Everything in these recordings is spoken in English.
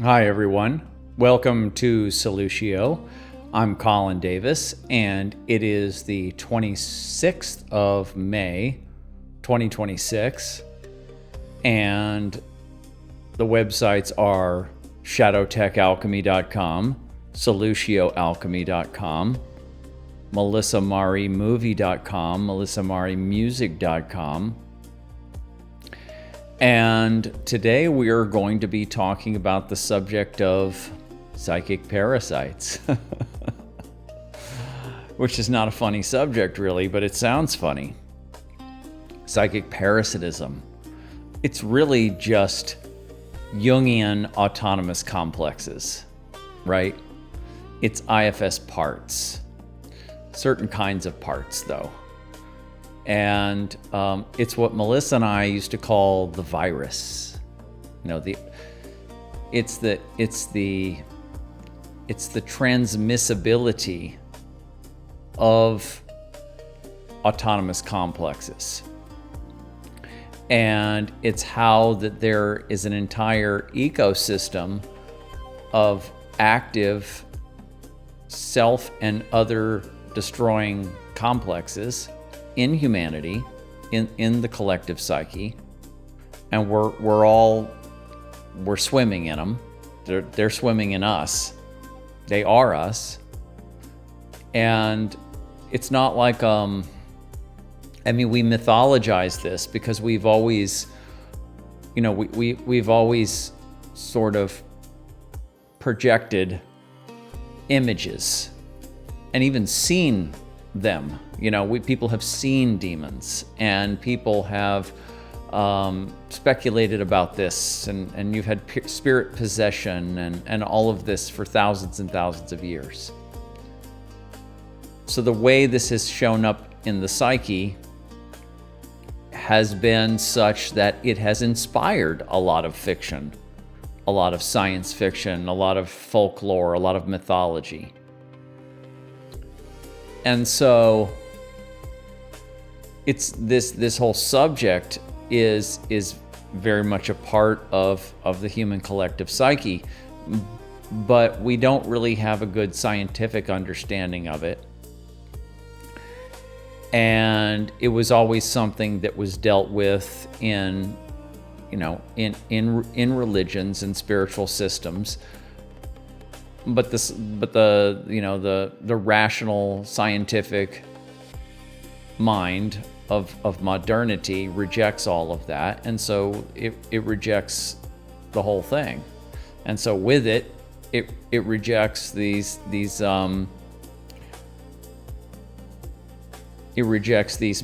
Hi, everyone. Welcome to Solutio. I'm Colin Davis, and it is the 26th of May, 2026. And the websites are shadowtechalchemy.com, solutioalchemy.com, melissamarimovie.com, melissamarimusic.com. And today we are going to be talking about the subject of psychic parasites, which is not a funny subject really, but it sounds funny. Psychic parasitism. It's really just Jungian autonomous complexes, right? It's IFS parts, certain kinds of parts though. And it's what Melissa and I used to call the virus. You know, it's the transmissibility of autonomous complexes. And it's how that there is an entire ecosystem of active self and other destroying complexes in humanity, in the collective psyche, and we're swimming in them. They're swimming in us. They are us. And it's not like we mythologize this because we've always, we've always sort of projected images and even seen them. People have seen demons, and people have speculated about this, and you've had spirit possession and all of this for thousands and thousands of years. So the way this has shown up in the psyche has been such that it has inspired a lot of fiction, a lot of science fiction, a lot of folklore, a lot of mythology. And so it's this whole subject is very much a part of the human collective psyche, but we don't really have a good scientific understanding of it. And it was always something that was dealt with in religions and spiritual systems. But the rational scientific mind of modernity rejects all of that, and so it rejects the whole thing. And so with it rejects these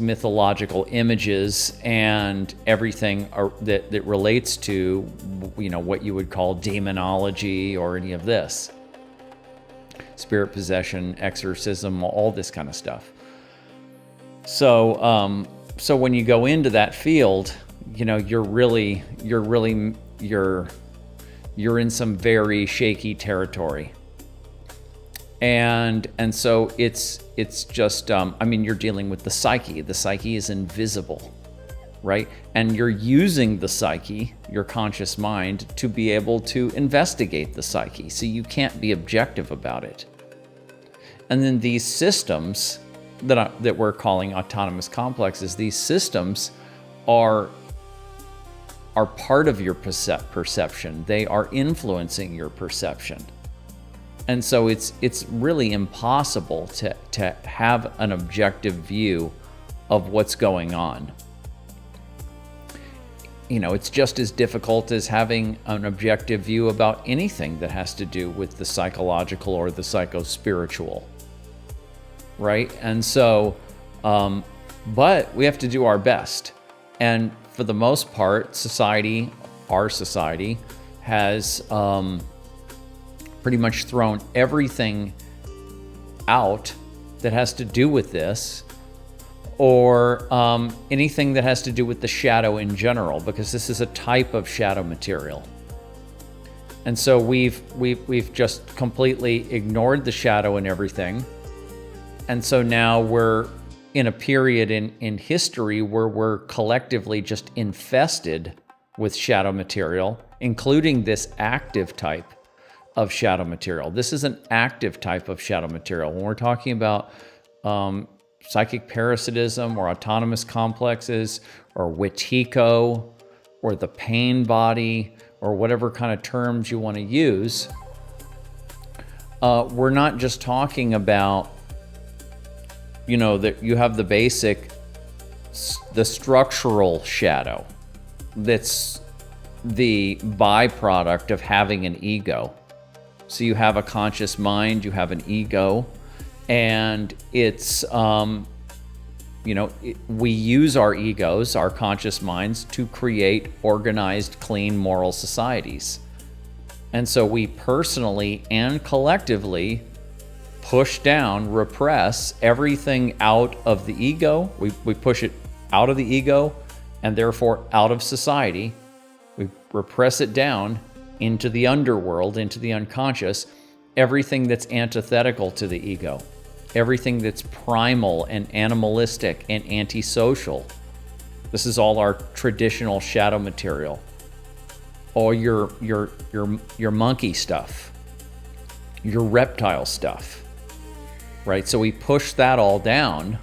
mythological images and everything that relates to what you would call demonology or any of this. Spirit possession, exorcism, all this kind of stuff. So when you go into that field, you're in some very shaky territory. And so it's just you're dealing with the psyche. The psyche is invisible, right? And you're using the psyche, your conscious mind, to be able to investigate the psyche. So you can't be objective about it. And then these systems that we're calling autonomous complexes, these systems are part of your perception. They are influencing your perception. And so it's really impossible to have an objective view of what's going on. It's just as difficult as having an objective view about anything that has to do with the psychological or the psycho-spiritual, right? And so, but we have to do our best. And for the most part, our society has pretty much thrown everything out that has to do with this, or anything that has to do with the shadow in general, because this is a type of shadow material. And so we've just completely ignored the shadow and everything. And so now we're in a period in history where we're collectively just infested with shadow material including this active type of shadow material. This is an active type of shadow material. When we're talking about psychic parasitism or autonomous complexes or Wetiko or the pain body or whatever kind of terms you want to use, we're not just talking about, that you have the basic, the structural shadow that's the byproduct of having an ego. So you have a conscious mind, you have an ego, and it's, we use our egos, our conscious minds, to create organized, clean, moral societies. And so we personally and collectively push down, repress everything out of the ego. We push it out of the ego and therefore out of society. We repress it down into the underworld, into the unconscious, everything that's antithetical to the ego, everything that's primal and animalistic and antisocial. This is all our traditional shadow material. All your monkey stuff, your reptile stuff, right? So we push that all down,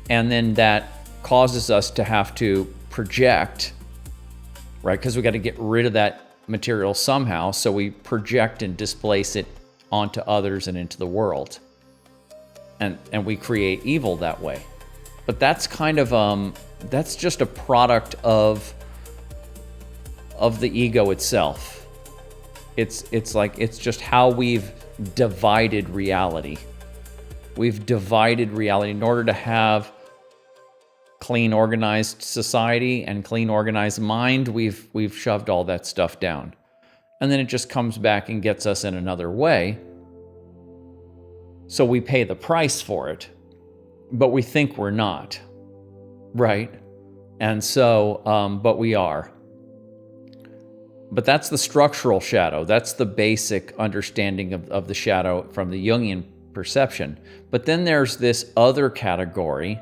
and then that causes us to have to project, right? Because we got to get rid of that material somehow, so we project and displace it onto others and into the world, and we create evil that way. But that's kind of that's just a product of the ego itself. It's just how we've divided reality. We've divided reality in order to have clean, organized society and clean, organized mind. We've shoved all that stuff down, and then it just comes back and gets us in another way. So we pay the price for it, but we think we're not, right? And so, but we are. But that's the structural shadow. That's the basic understanding of the shadow from the Jungian perception. But then there's this other category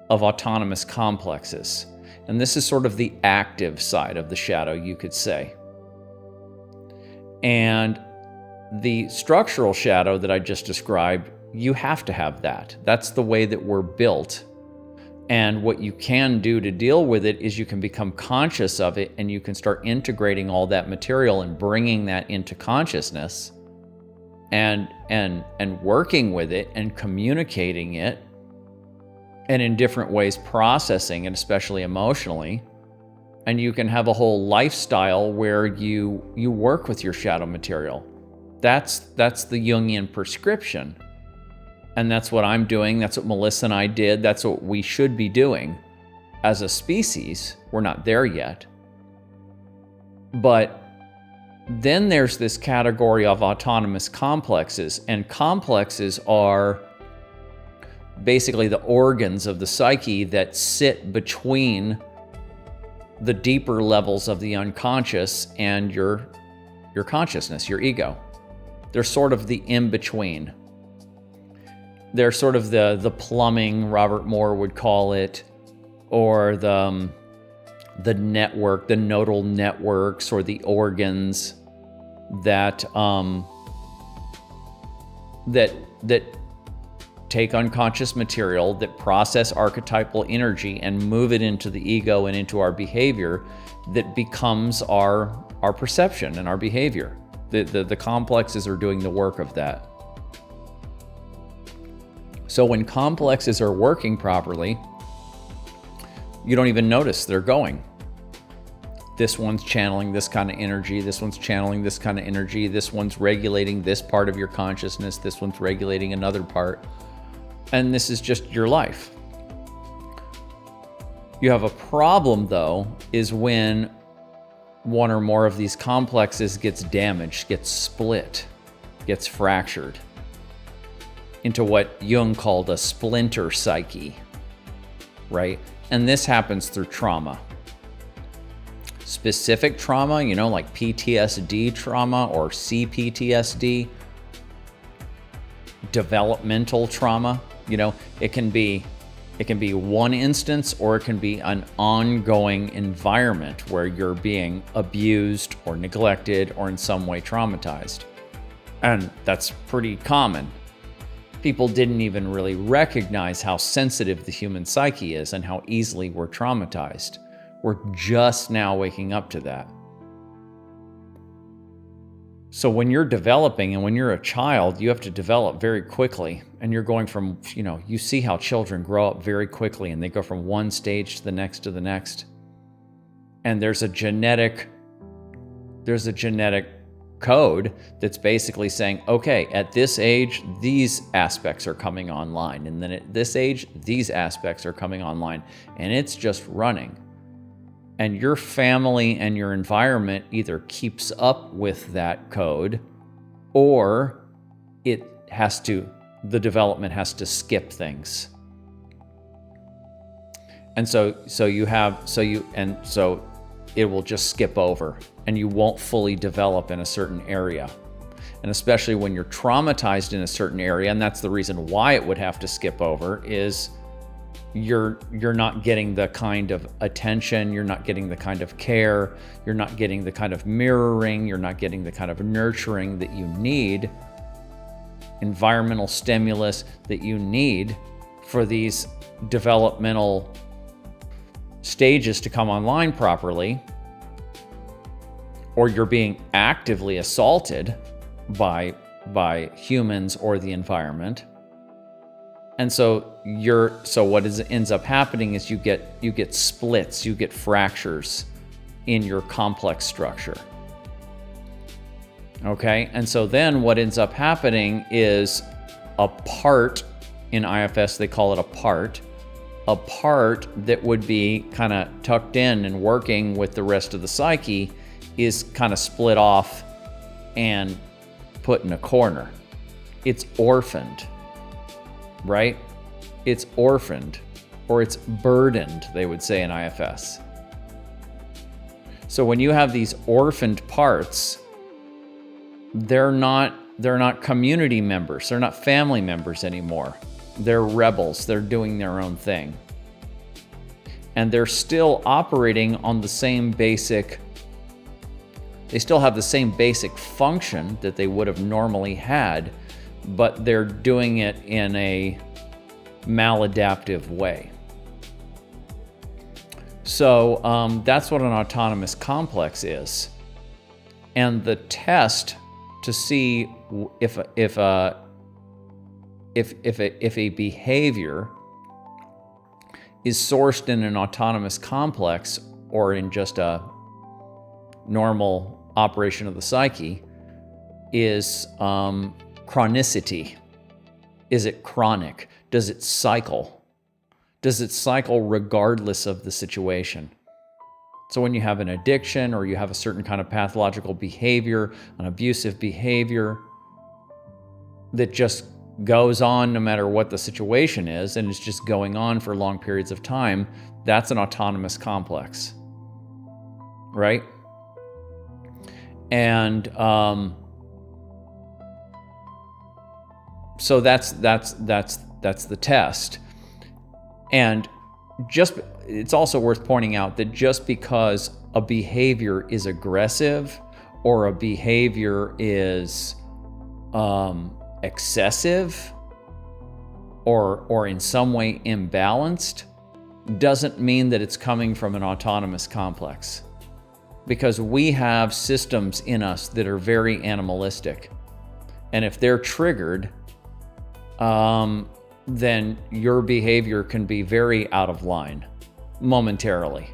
of autonomous complexes. And this is sort of the active side of the shadow, you could say. And the structural shadow that I just described, you have to have that. That's the way that we're built. And what you can do to deal with it is you can become conscious of it, and you can start integrating all that material and bringing that into consciousness and working with it and communicating it, and in different ways processing it, especially emotionally. And you can have a whole lifestyle where you work with your shadow material. That's the Jungian prescription. And that's what I'm doing. That's what Melissa and I did. That's what we should be doing as a species. We're not there yet. But then there's this category of autonomous complexes. And complexes are basically the organs of the psyche that sit between the deeper levels of the unconscious and your consciousness, your ego. They're sort of the in-between. They're sort of the plumbing, Robert Moore would call it, or the network, the nodal networks, or the organs that take unconscious material, that process archetypal energy and move it into the ego and into our behavior, that becomes our perception and our behavior. The complexes are doing the work of that. So when complexes are working properly, you don't even notice they're going. This one's channeling this kind of energy, this one's channeling this kind of energy, this one's regulating this part of your consciousness, this one's regulating another part. And this is just your life. You have a problem, though, is when one or more of these complexes gets damaged, gets split, gets fractured into what Jung called a splinter psyche, right? And this happens through trauma. Specific trauma, like PTSD trauma or CPTSD, developmental trauma, it can be It can be one instance, or it can be an ongoing environment where you're being abused or neglected or in some way traumatized. And that's pretty common. People didn't even really recognize how sensitive the human psyche is and how easily we're traumatized. We're just now waking up to that. So when you're developing and when you're a child, you have to develop very quickly. And you're going from, you see how children grow up very quickly and they go from one stage to the next to the next. And there's a genetic code that's basically saying, okay, at this age, these aspects are coming online. And then at this age, these aspects are coming online. And it's just running. And your family and your environment either keeps up with that code, or the development has to skip things. And so it will just skip over, and you won't fully develop in a certain area. And especially when you're traumatized in a certain area, and that's the reason why it would have to skip over, is you're not getting the kind of attention, you're not getting the kind of care, you're not getting the kind of mirroring, you're not getting the kind of nurturing that you need, environmental stimulus that you need for these developmental stages to come online properly, or you're being actively assaulted by humans or the environment. And so what ends up happening is you get splits, you get fractures in your complex structure. Okay? And so then what ends up happening is a part, in IFS they call it a part that would be kind of tucked in and working with the rest of the psyche is kind of split off and put in a corner. It's orphaned. Right? It's orphaned, or it's burdened, they would say in IFS. So when you have these orphaned parts, they're not community members, they're not family members anymore. They're rebels, they're doing their own thing. And they're still operating on they still have the same basic function that they would have normally had, but they're doing it in a maladaptive way. So that's what an autonomous complex is. And the test to see if a behavior is sourced in an autonomous complex or in just a normal operation of the psyche is chronicity. Is it chronic? Does it cycle? Does it cycle regardless of the situation? So when you have an addiction or you have a certain kind of pathological behavior, an abusive behavior that just goes on no matter what the situation is, and it's just going on for long periods of time, that's an autonomous complex, right? And so that's the test. And it's also worth pointing out that just because a behavior is aggressive or a behavior is excessive or in some way imbalanced doesn't mean that it's coming from an autonomous complex. Because we have systems in us that are very animalistic. And if they're triggered, then your behavior can be very out of line momentarily.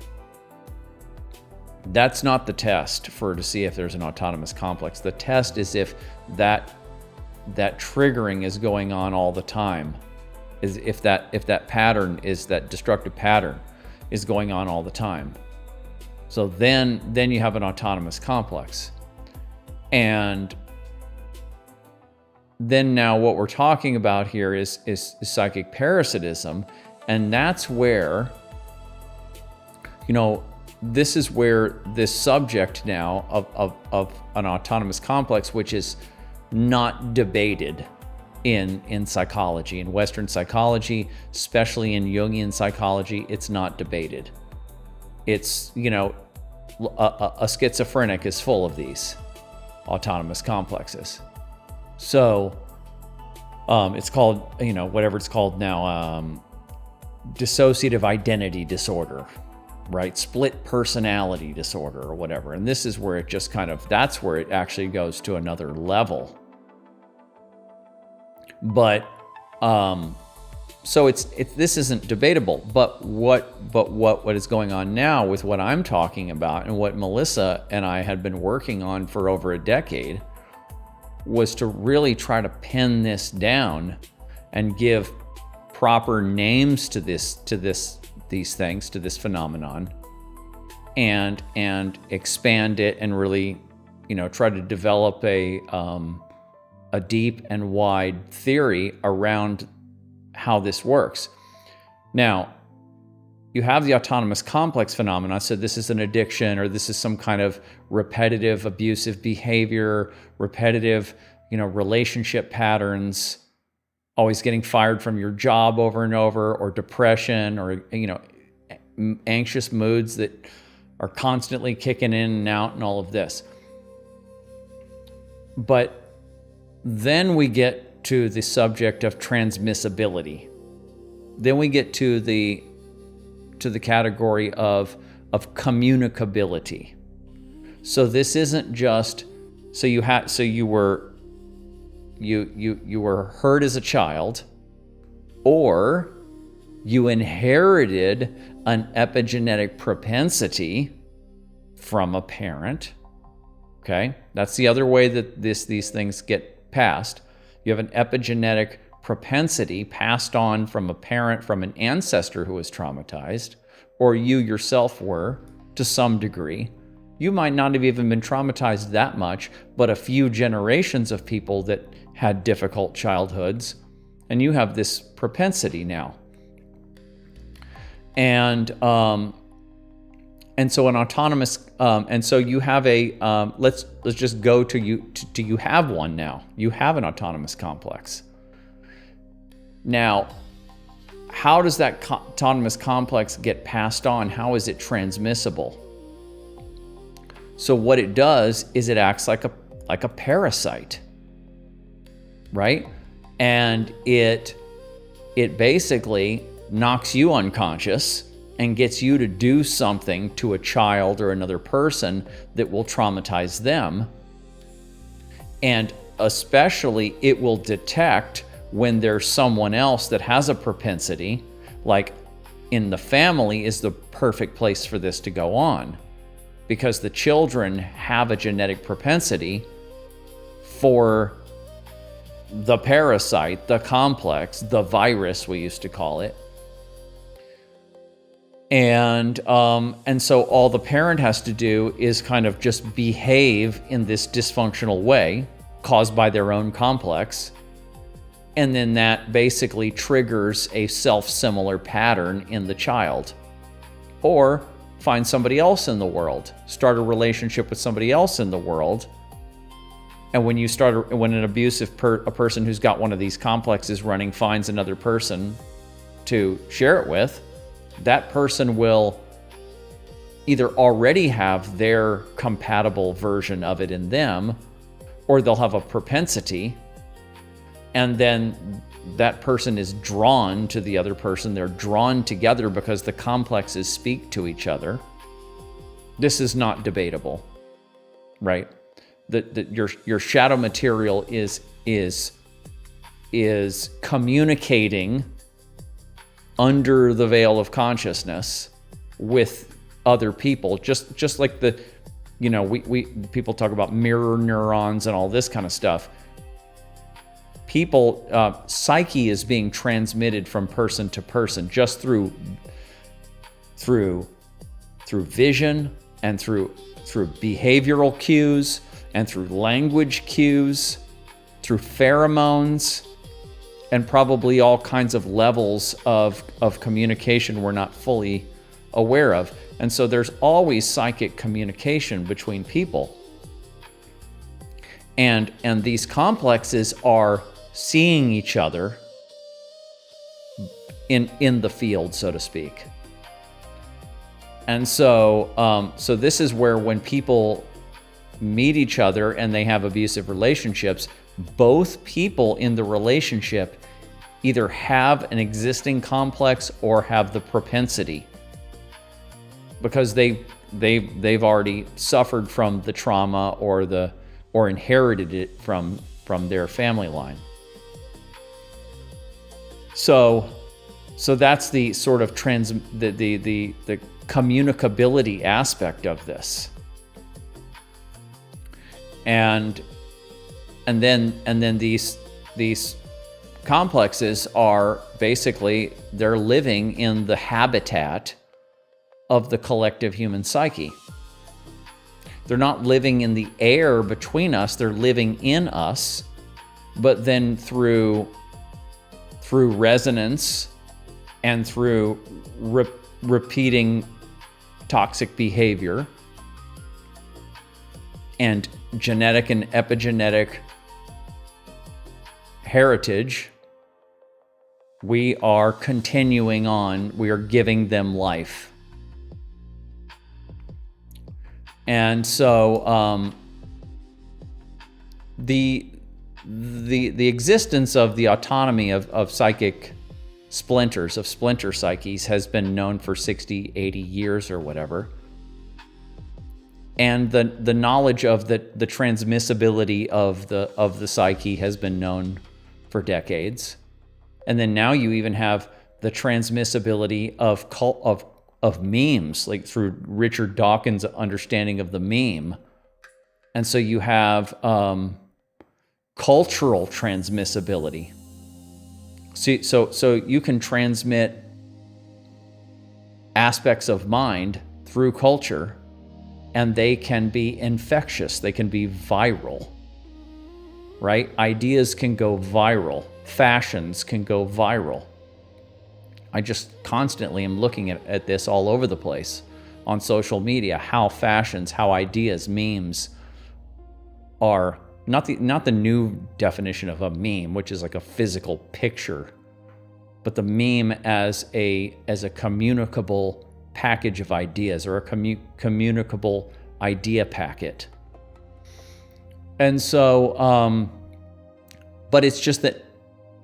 That's not the test to see if there's an autonomous complex. The test is if that triggering is going on all the time, is if that pattern is that destructive pattern is going on all the time. So then you have an autonomous complex. And then now what we're talking about here is psychic parasitism. And that's where, this is where this subject now of an autonomous complex, which is not debated, in psychology. In Western psychology, especially in Jungian psychology, it's not debated. It's, a schizophrenic is full of these autonomous complexes. So it's called, whatever it's called now, dissociative identity disorder, right? Split personality disorder or whatever. And this is where it just that's where it actually goes to another level. But so this isn't debatable. But what is going on now with what I'm talking about and what Melissa and I had been working on for over a decade was to really try to pin this down and give proper names to these things, to this phenomenon, and expand it and really, try to develop a deep and wide theory around how this works. Now, you have the autonomous complex phenomena, so this is an addiction, or this is some kind of repetitive abusive behavior, repetitive, relationship patterns, always getting fired from your job over and over, or depression, or, anxious moods that are constantly kicking in and out and all of this. But then we get to the subject of transmissibility. Then we get to the category of communicability. So this isn't just you were hurt as a child, or you inherited an epigenetic propensity from a parent. Okay, that's the other way that these things get passed. You have an epigenetic propensity passed on from a parent, from an ancestor who was traumatized, or you yourself were to some degree. You might not have even been traumatized that much, but a few generations of people that had difficult childhoods, and you have this propensity now. And so an autonomous, and so you have a, let's just go to you have one now. You have an autonomous complex. Now, how does that autonomous complex get passed on? How is it transmissible? So what it does is it acts like a parasite, right? And it basically knocks you unconscious and gets you to do something to a child or another person that will traumatize them. And especially it will detect when there's someone else that has a propensity, like in the family is the perfect place for this to go on, because the children have a genetic propensity for the parasite, the complex, the virus we used to call it. And so all the parent has to do is kind of just behave in this dysfunctional way caused by their own complex. And then that basically triggers a self-similar pattern in the child. Or find somebody else in the world, start a relationship with somebody else in the world. And when an abusive a person who's got one of these complexes running finds another person to share it with, that person will either already have their compatible version of it in them, or they'll have a propensity, and then that person is drawn to the other person. They're drawn together because the complexes speak to each other. This is not debatable, right? Your shadow material is communicating under the veil of consciousness with other people, just like we people talk about mirror neurons and all this kind of stuff. People, psyche is being transmitted from person to person just through vision and through behavioral cues and through language cues, through pheromones, and probably all kinds of levels of communication we're not fully aware of. And so there's always psychic communication between people. And these complexes are seeing each other in the field, so to speak. And so so this is where when people meet each other and they have abusive relationships, both people in the relationship either have an existing complex or have the propensity, because they've already suffered from the trauma or inherited it from their family line. So that's the sort of the communicability aspect of this. And then these complexes are basically, they're living in the habitat of the collective human psyche. They're not living in the air between us, they're living in us, but then through resonance and through repeating toxic behavior and genetic and epigenetic heritage, we are continuing on, we are giving them life. And so the existence of the autonomy of psychic splinters, of splinter psyches, has been known for 60, 80 years or whatever. And the knowledge of the transmissibility of the psyche has been known for decades. And then now you even have the transmissibility of memes, like through Richard Dawkins' understanding of the meme. And so you have cultural transmissibility. So you can transmit aspects of mind through culture, and they can be infectious, they can be viral, right? Ideas can go viral, fashions can go viral. I just constantly am looking at this all over the place on social media, how fashions, how ideas, memes are not the new definition of a meme, which is like a physical picture, but the meme as a communicable package of ideas, or a communicable idea packet. And so, but it's just that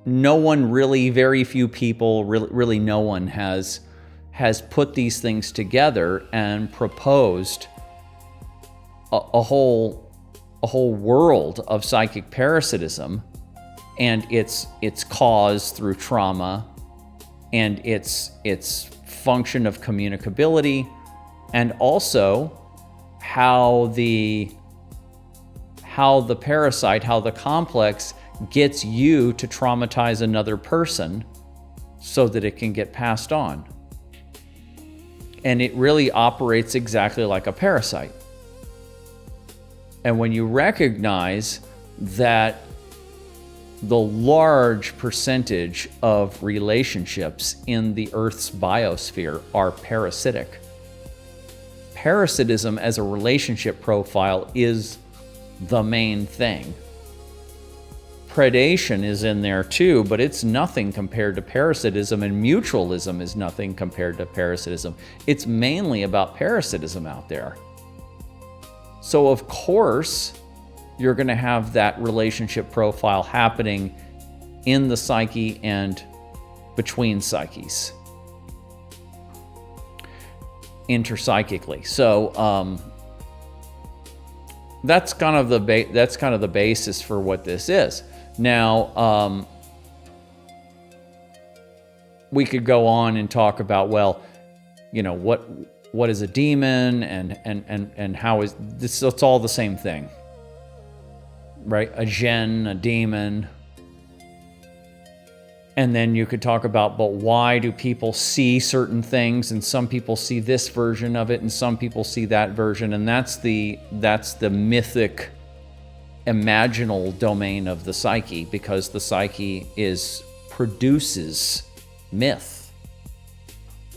no one really, very few people, really no one has put these things together and proposed a whole world of psychic parasitism and its cause through trauma, and its function of communicability, and also how the parasite, how the complex gets you to traumatize another person so that it can get passed on. And it really operates exactly like a parasite. And when you recognize that the large percentage of relationships in the Earth's biosphere are parasitic, parasitism as a relationship profile is the main thing. Predation is in there too, but it's nothing compared to parasitism, and mutualism is nothing compared to parasitism. It's mainly about parasitism out there. So of course, you're going to have that relationship profile happening in the psyche and between psyches, interpsychically. So that's kind of the basis for what this is. Now, we could go on and talk about, well, you know, what is a demon, and how is this? It's all the same thing, right? A djinn, a demon. And then you could talk about, but why do people see certain things, and some people see this version of it, and some people see that version, and that's the mythic, imaginal domain of the psyche, because the psyche produces myth.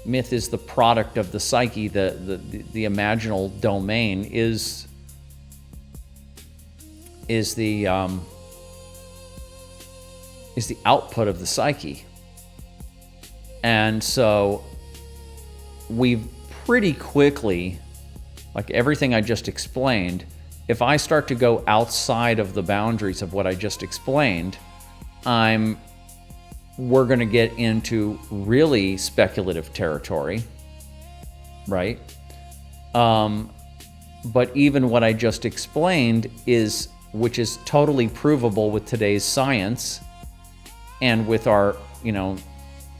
Myth is the product of the psyche. The imaginal domain is is the output of the psyche. And so we've pretty quickly, like everything I just explained, if I start to go outside of the boundaries of what I just explained, we're going to get into really speculative territory, right? But even what I just explained which is totally provable with today's science and with our, the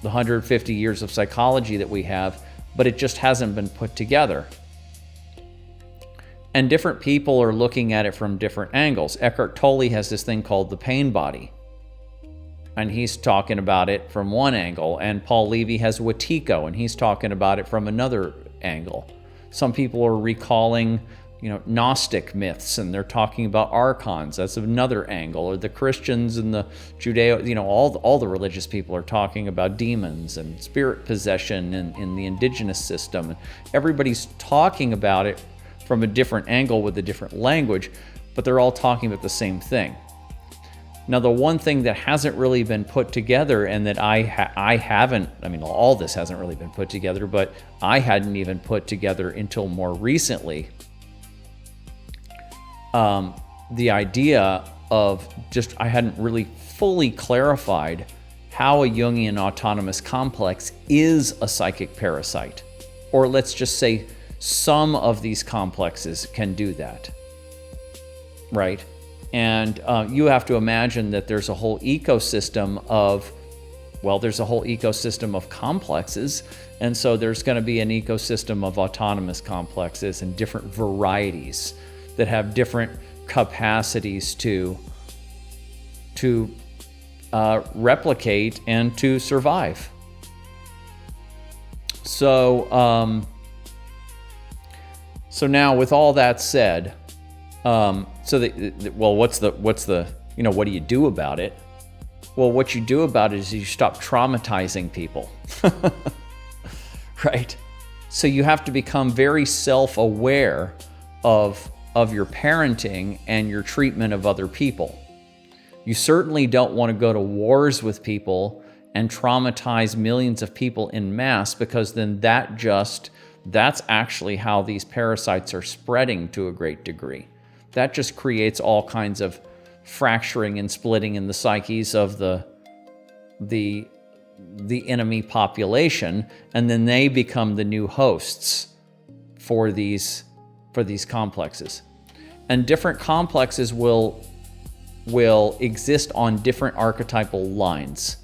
150 years of psychology that we have, but it just hasn't been put together. And different people are looking at it from different angles. Eckhart Tolle has this thing called the pain body, and he's talking about it from one angle. And Paul Levy has Wetiko, and he's talking about it from another angle. Some people are recalling, Gnostic myths, and they're talking about archons. That's another angle. Or the Christians and the Judeo, all the religious people are talking about demons and spirit possession in the indigenous system. Everybody's talking about it from a different angle with a different language, but they're all talking about the same thing. Now, the one thing that hasn't really been put together, and that I haven't, all this hasn't really been put together, but I hadn't even put together until more recently, the idea of I hadn't really fully clarified how a Jungian autonomous complex is a psychic parasite. Or let's just say some of these complexes can do that, right? And you have to imagine that there's a whole ecosystem of complexes. And so there's going to be an ecosystem of autonomous complexes and different varieties that have different capacities to replicate and to survive. So now with all that said, what do you do about it? Well, what you do about it is you stop traumatizing people, right? So you have to become very self-aware of your parenting and your treatment of other people. You certainly don't want to go to wars with people and traumatize millions of people en masse, because then that's actually how these parasites are spreading to a great degree. That just creates all kinds of fracturing and splitting in the psyches of the enemy population, and then they become the new hosts for these complexes. And different complexes will exist on different archetypal lines.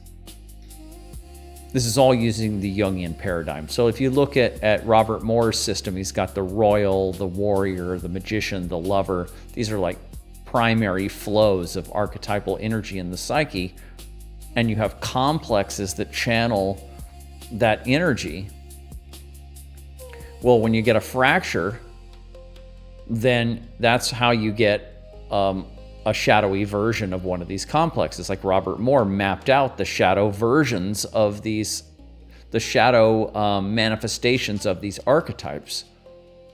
This is all using the Jungian paradigm. So if you look at Robert Moore's system, he's got the royal, the warrior, the magician, the lover. These are like primary flows of archetypal energy in the psyche. And you have complexes that channel that energy. Well, when you get a fracture, then that's how you get a shadowy version of one of these complexes. Like Robert Moore mapped out the shadow versions of the shadow manifestations of these archetypes.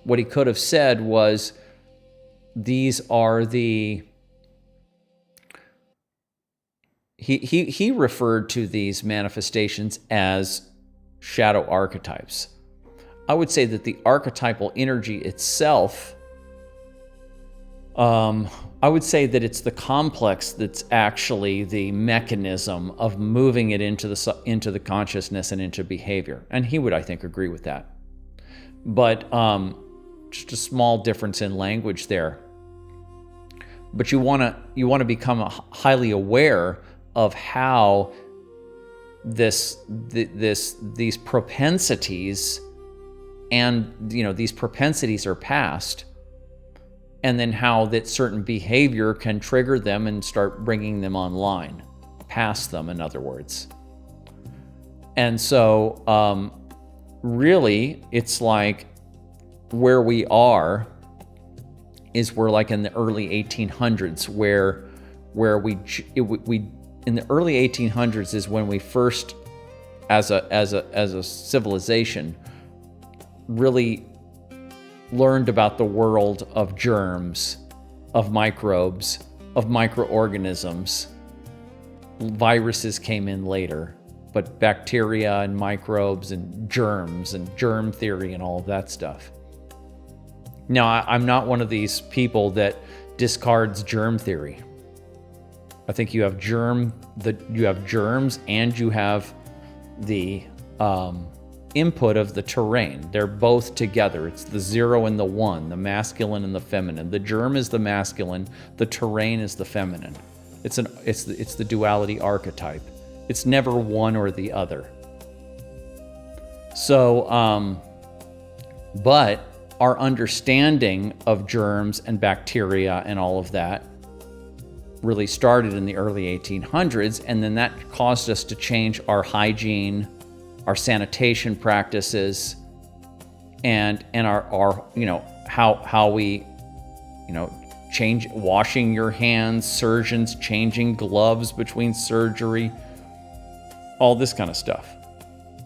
What he could have said was, these are he referred to these manifestations as shadow archetypes. I would say that the archetypal energy itself, I would say that it's the complex that's actually the mechanism of moving it into the consciousness and into behavior. And he would, I think, agree with that. But just a small difference in language there. But you want to become highly aware of how these propensities and these propensities are passed, and then how that certain behavior can trigger them and start bringing them online, past them, in other words. And so really, it's like where we are is we're like in the early 1800s, where we in the early 1800s is when we first, as a civilization, really learned about the world of germs, of microbes, of microorganisms, viruses came in later, but bacteria and microbes and germs and germ theory and all of that stuff. Now, I'm not one of these people that discards germ theory. I think you have germs and you have the input of the terrain. They're both together. It's the 0 and the 1, the masculine and the feminine. The germ is the masculine, the terrain is the feminine. It's the duality archetype. It's never one or the other. So, but our understanding of germs and bacteria and all of that really started in the early 1800s, and then that caused us to change our hygiene, our sanitation practices, and our how we change, washing your hands, surgeons changing gloves between surgery, all this kind of stuff,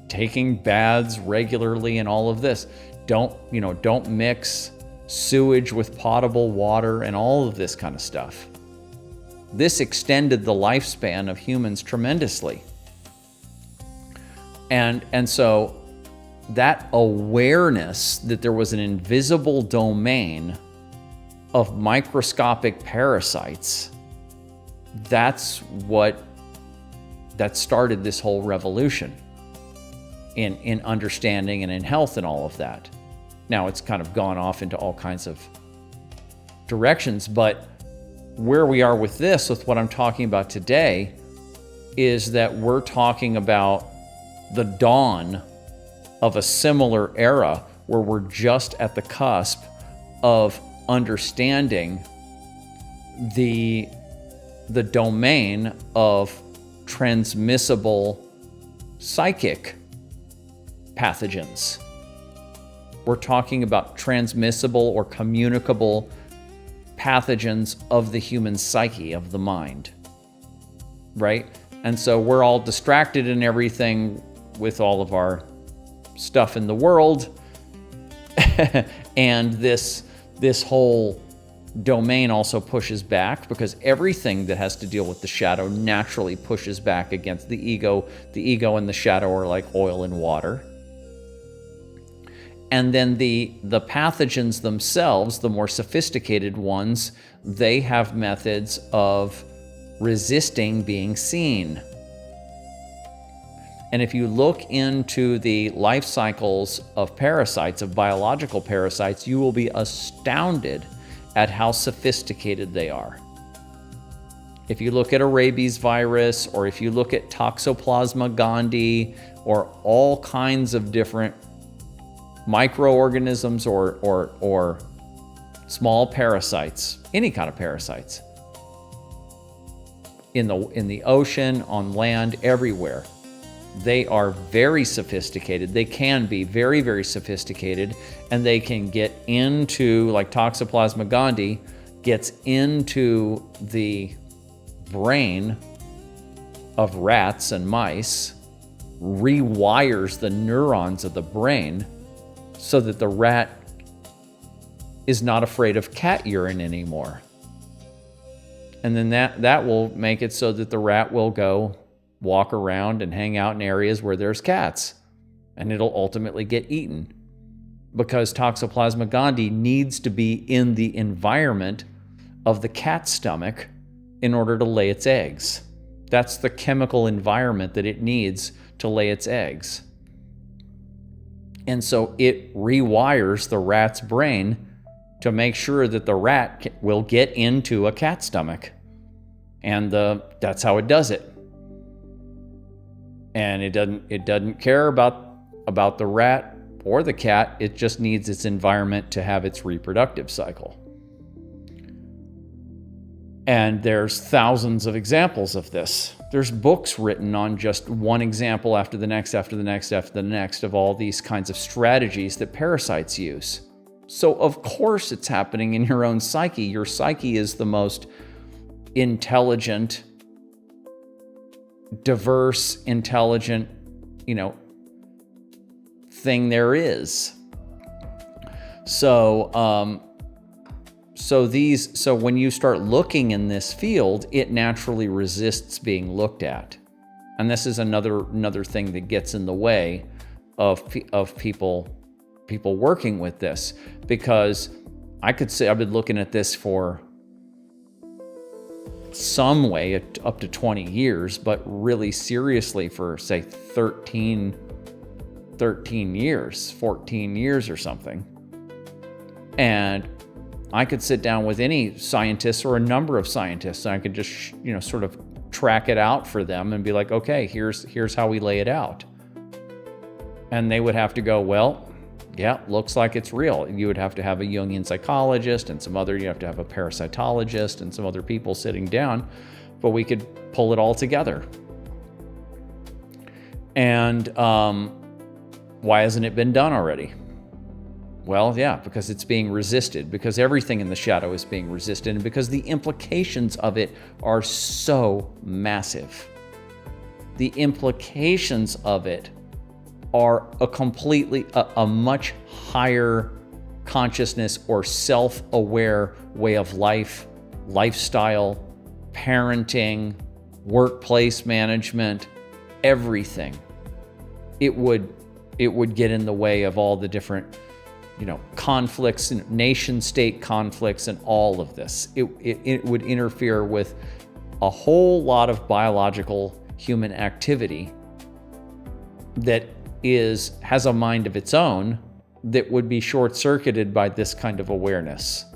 taking baths regularly, and all of this. Don't mix sewage with potable water and all of this kind of stuff. This extended the lifespan of humans tremendously. And so that awareness that there was an invisible domain of microscopic parasites, that started this whole revolution in understanding and in health and all of that. Now it's kind of gone off into all kinds of directions, but where we are with this, with what I'm talking about today, is that we're talking about the dawn of a similar era where we're just at the cusp of understanding the domain of transmissible psychic pathogens. We're talking about transmissible or communicable pathogens of the human psyche, of the mind, right? And so we're all distracted and everything with all of our stuff in the world. And this whole domain also pushes back, because everything that has to deal with the shadow naturally pushes back against the ego. The ego and the shadow are like oil and water. And then the pathogens themselves, the more sophisticated ones, they have methods of resisting being seen. And if you look into the life cycles of parasites, of biological parasites, you will be astounded at how sophisticated they are. If you look at a rabies virus, or if you look at Toxoplasma gondii, or all kinds of different microorganisms or small parasites, any kind of parasites, in the ocean, on land, everywhere, they are very sophisticated. They can be very, very sophisticated, and they can get into, like Toxoplasma gondii gets into the brain of rats and mice, rewires the neurons of the brain so that the rat is not afraid of cat urine anymore. And then that will make it so that the rat will go walk around and hang out in areas where there's cats, and it'll ultimately get eaten, because Toxoplasma gondii needs to be in the environment of the cat stomach in order to lay its eggs. That's the chemical environment that it needs to lay its eggs. And so it rewires the rat's brain to make sure that the rat will get into a cat stomach. And that's how it does it. And it doesn't care about the rat or the cat. It just needs its environment to have its reproductive cycle. And there's thousands of examples of this. There's books written on just one example after the next, after the next, after the next, of all these kinds of strategies that parasites use. So of course it's happening in your own psyche. Your psyche is the most intelligent, diverse, intelligent, thing there is. So So when you start looking in this field, it naturally resists being looked at. And this is another thing that gets in the way of people working with this, because I could say I've been looking at this for some way up to 20 years, but really seriously for say 13 years, 14 years or something. And I could sit down with any scientist or a number of scientists, and I could just, sort of track it out for them and be like, okay, here's how we lay it out. And they would have to go, well, yeah, looks like it's real. You would have to have a Jungian psychologist and you have to have a parasitologist and some other people sitting down, but we could pull it all together. And why hasn't it been done already? Well, yeah, because it's being resisted, because everything in the shadow is being resisted, and because the implications of it are so massive. The implications of it are a much higher consciousness or self-aware way of life, lifestyle, parenting, workplace management, everything. It would get in the way of all the different conflicts and nation-state conflicts and all of this. It would interfere with a whole lot of biological human activity that has a mind of its own that would be short-circuited by this kind of awareness.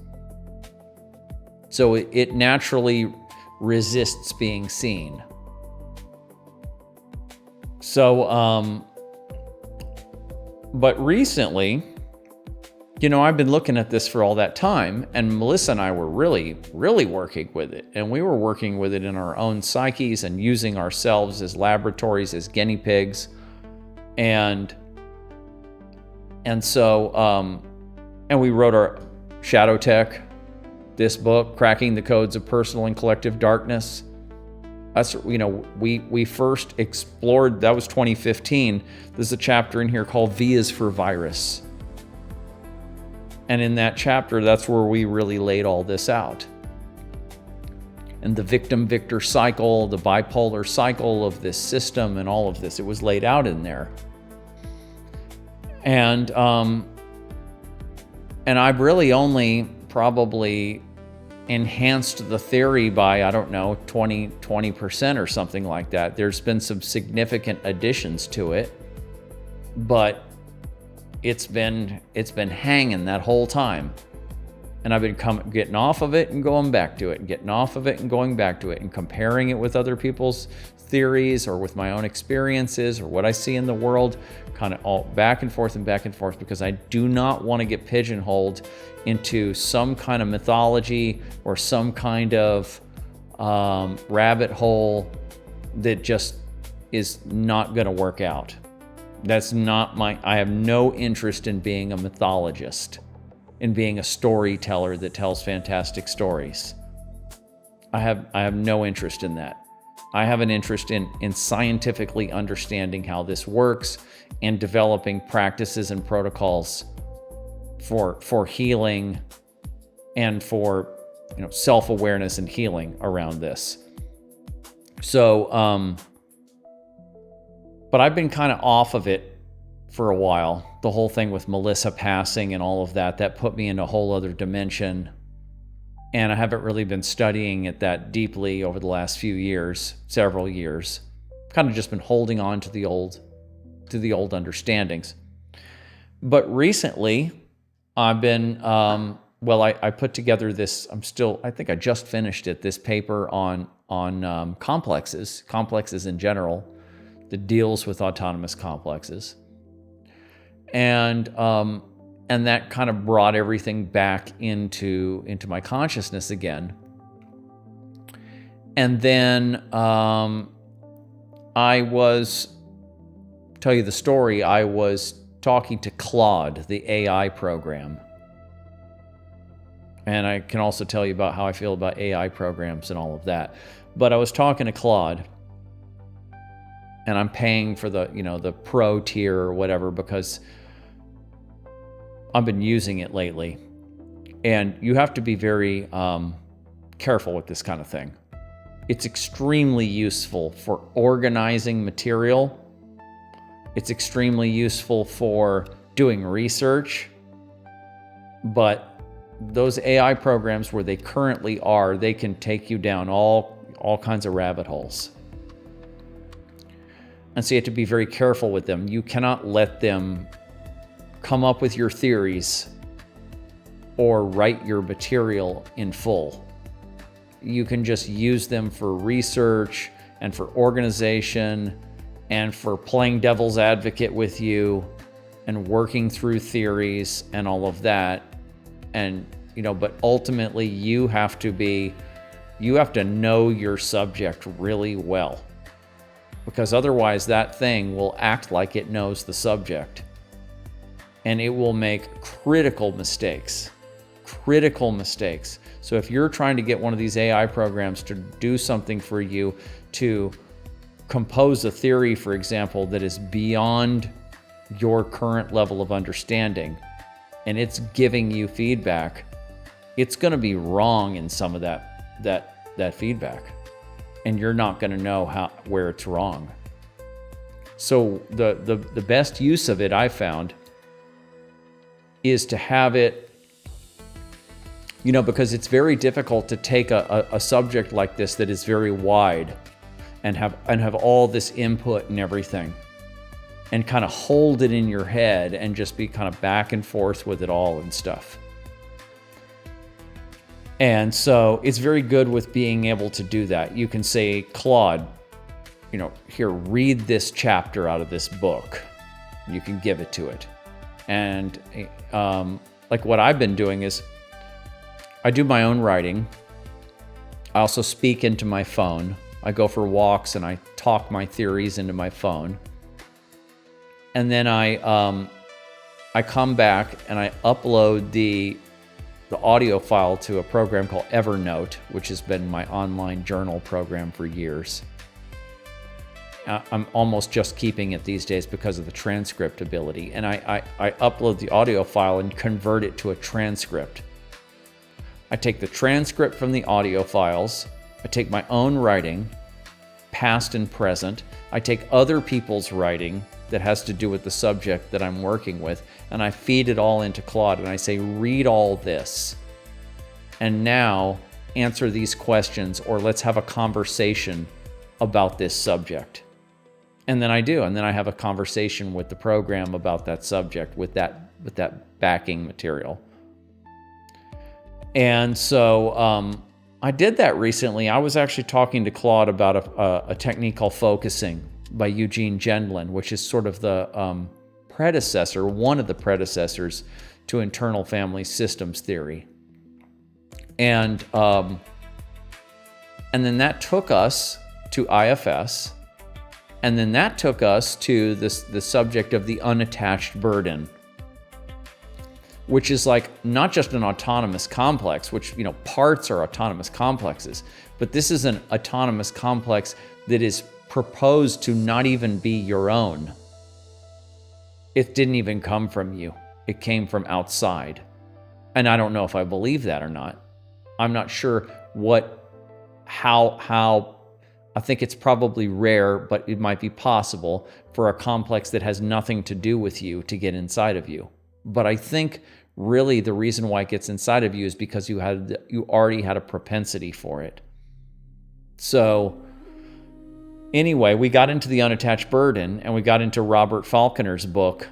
So it naturally resists being seen. So, but recently, I've been looking at this for all that time, and Melissa and I were really, really working with it. And we were working with it in our own psyches and using ourselves as laboratories, as guinea pigs. And so we wrote our Shadow Tech, this book, Cracking the Codes of Personal and Collective Darkness. That's, we first explored, that was 2015. There's a chapter in here called V is for Virus. And in that chapter, that's where we really laid all this out. And the victim-victor cycle, the bipolar cycle of this system and all of this, it was laid out in there. And I've really only probably enhanced the theory by, 20% or something like that. There's been some significant additions to it, but it's been hanging that whole time. And I've been getting off of it and going back to it, and getting off of it and going back to it, and comparing it with other people's theories or with my own experiences or what I see in the world, kind of all back and forth, because I do not want to get pigeonholed into some kind of mythology or some kind of rabbit hole that just is not going to work out. That's not I have no interest in being a mythologist, in being a storyteller that tells fantastic stories. I have no interest in that. I have an interest in scientifically understanding how this works and developing practices and protocols for healing and for self-awareness and healing around this. So, but I've been kind of off of it for a while. The whole thing with Melissa passing and all of that put me in a whole other dimension. And I haven't really been studying it that deeply over the last few years, several years. Kind of just been holding on to the old understandings. But recently, I've been, I put together this, I think I just finished it, this paper on complexes in general, that deals with autonomous complexes. And that kind of brought everything back into my consciousness again. And then tell you the story, I was talking to Claude, the AI program. And I can also tell you about how I feel about AI programs and all of that. But I was talking to Claude, and I'm paying for the pro tier or whatever because I've been using it lately. And you have to be very careful with this kind of thing. It's extremely useful for organizing material. It's extremely useful for doing research. But those AI programs where they currently are, they can take you down all kinds of rabbit holes. And so you have to be very careful with them. You cannot let them come up with your theories or write your material in full. You can just use them for research and for organization and for playing devil's advocate with you and working through theories and all of that. And, but ultimately you have to know your subject really well, because otherwise that thing will act like it knows the subject and it will make critical mistakes. So if you're trying to get one of these AI programs to do something for you, to compose a theory, for example, that is beyond your current level of understanding, and it's giving you feedback, it's going to be wrong in some of that feedback, and you're not going to know where it's wrong. So the best use of it, I found, is to have it, because it's very difficult to take a subject like this that is very wide and have all this input and everything, and kind of hold it in your head and just be kind of back and forth with it all and stuff. And so it's very good with being able to do that. You can say, Claude, here, read this chapter out of this book. You can give it to it. And like what I've been doing is I do my own writing. I also speak into my phone. I go for walks and I talk my theories into my phone. And then I come back and I upload the audio file to a program called Evernote, which has been my online journal program for years. I'm almost just keeping it these days because of the transcript ability. And I upload the audio file and convert it to a transcript. I take the transcript from the audio files. I take my own writing, past and present. I take other people's writing that has to do with the subject that I'm working with, and I feed it all into Claude, and I say, read all this, and now answer these questions, or let's have a conversation about this subject. And then I do, and then I have a conversation with the program about that subject with that backing material. And so I did that recently. I was actually talking to Claude about a technique called focusing by Eugene Gendlin, which is sort of the predecessor, one of the predecessors to internal family systems theory. And then that took us to IFS, and then that took us to the subject of the unattached burden, which is like not just an autonomous complex, which, parts are autonomous complexes, but this is an autonomous complex that is proposed to not even be your own. It didn't even come from you. It came from outside. And I don't know if I believe that or not. I'm not sure how I think it's probably rare, but it might be possible for a complex that has nothing to do with you to get inside of you. But I think really the reason why it gets inside of you is because you already had a propensity for it. So anyway, we got into the unattached burden, and we got into Robert Falconer's book.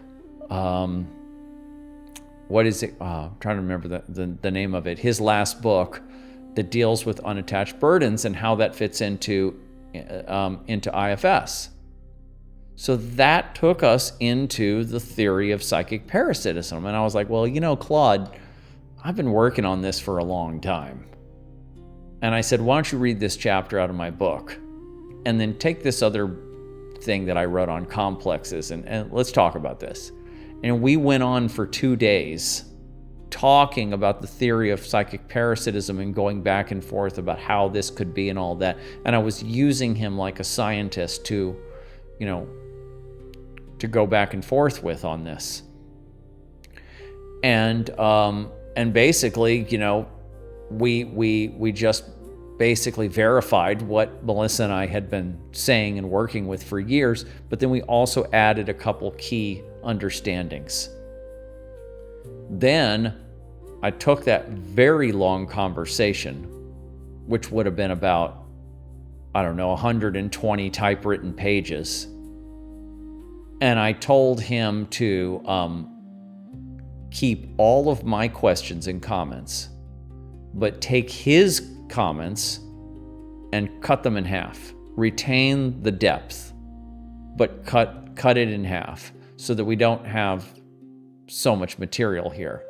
What is it? I'm trying to remember the name of it. His last book that deals with unattached burdens and how that fits into IFS. So that took us into the theory of psychic parasitism. And I was like, well, Claude, I've been working on this for a long time. And I said, why don't you read this chapter out of my book? And then take this other thing that I wrote on complexes and let's talk about this. And we went on for 2 days talking about the theory of psychic parasitism and going back and forth about how this could be and all that. And I was using him like a scientist to go back and forth with on this. And And basically, we just basically verified what Melissa and I had been saying and working with for years, but then we also added a couple key understandings. Then I took that very long conversation, which would have been about, 120 typewritten pages, and I told him to keep all of my questions and comments, but take his comments and cut them in half. Retain the depth, but cut it in half so that we don't have so much material here.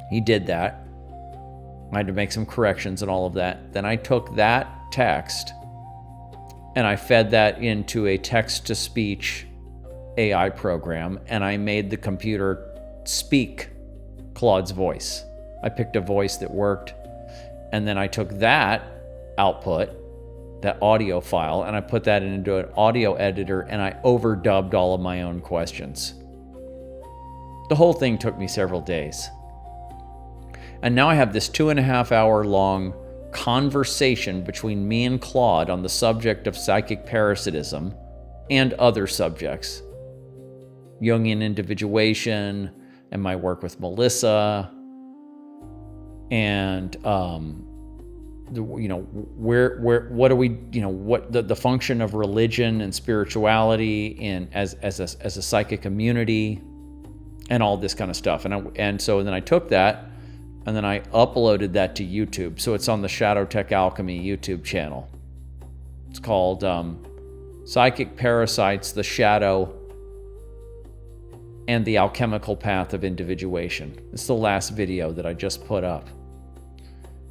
He did that. I had to make some corrections and all of that. Then I took that text and I fed that into a text-to-speech AI program, and I made the computer speak Claude's voice. I picked a voice that worked, and then I took that output, that audio file, and I put that into an audio editor, and I overdubbed all of my own questions. The whole thing took me several days. And now I have this 2.5 hour long conversation between me and Claude on the subject of psychic parasitism and other subjects. Jungian individuation and my work with Melissa, and what do we, what the function of religion and spirituality in as a psychic community, and all this kind of stuff. And so then I took that and then I uploaded that to YouTube. So it's on the Shadow Tech Alchemy YouTube channel. It's called Psychic Parasites, the Shadow and the Alchemical Path of Individuation. It's the last video that I just put up.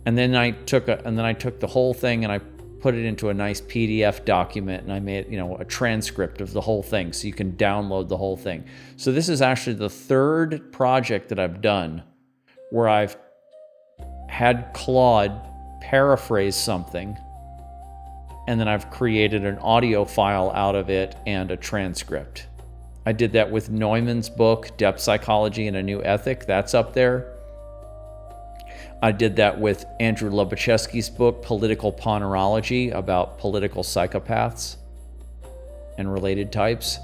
And then I took the whole thing and I put it into a nice PDF document, and I made, a transcript of the whole thing so you can download the whole thing. So this is actually the third project that I've done where I've had Claude paraphrase something, and then I've created an audio file out of it and a transcript. I did that with Neumann's book, Depth Psychology and a New Ethic. That's up there. I did that with Andrew Lobachevsky's book, Political Ponerology, about political psychopaths and related types.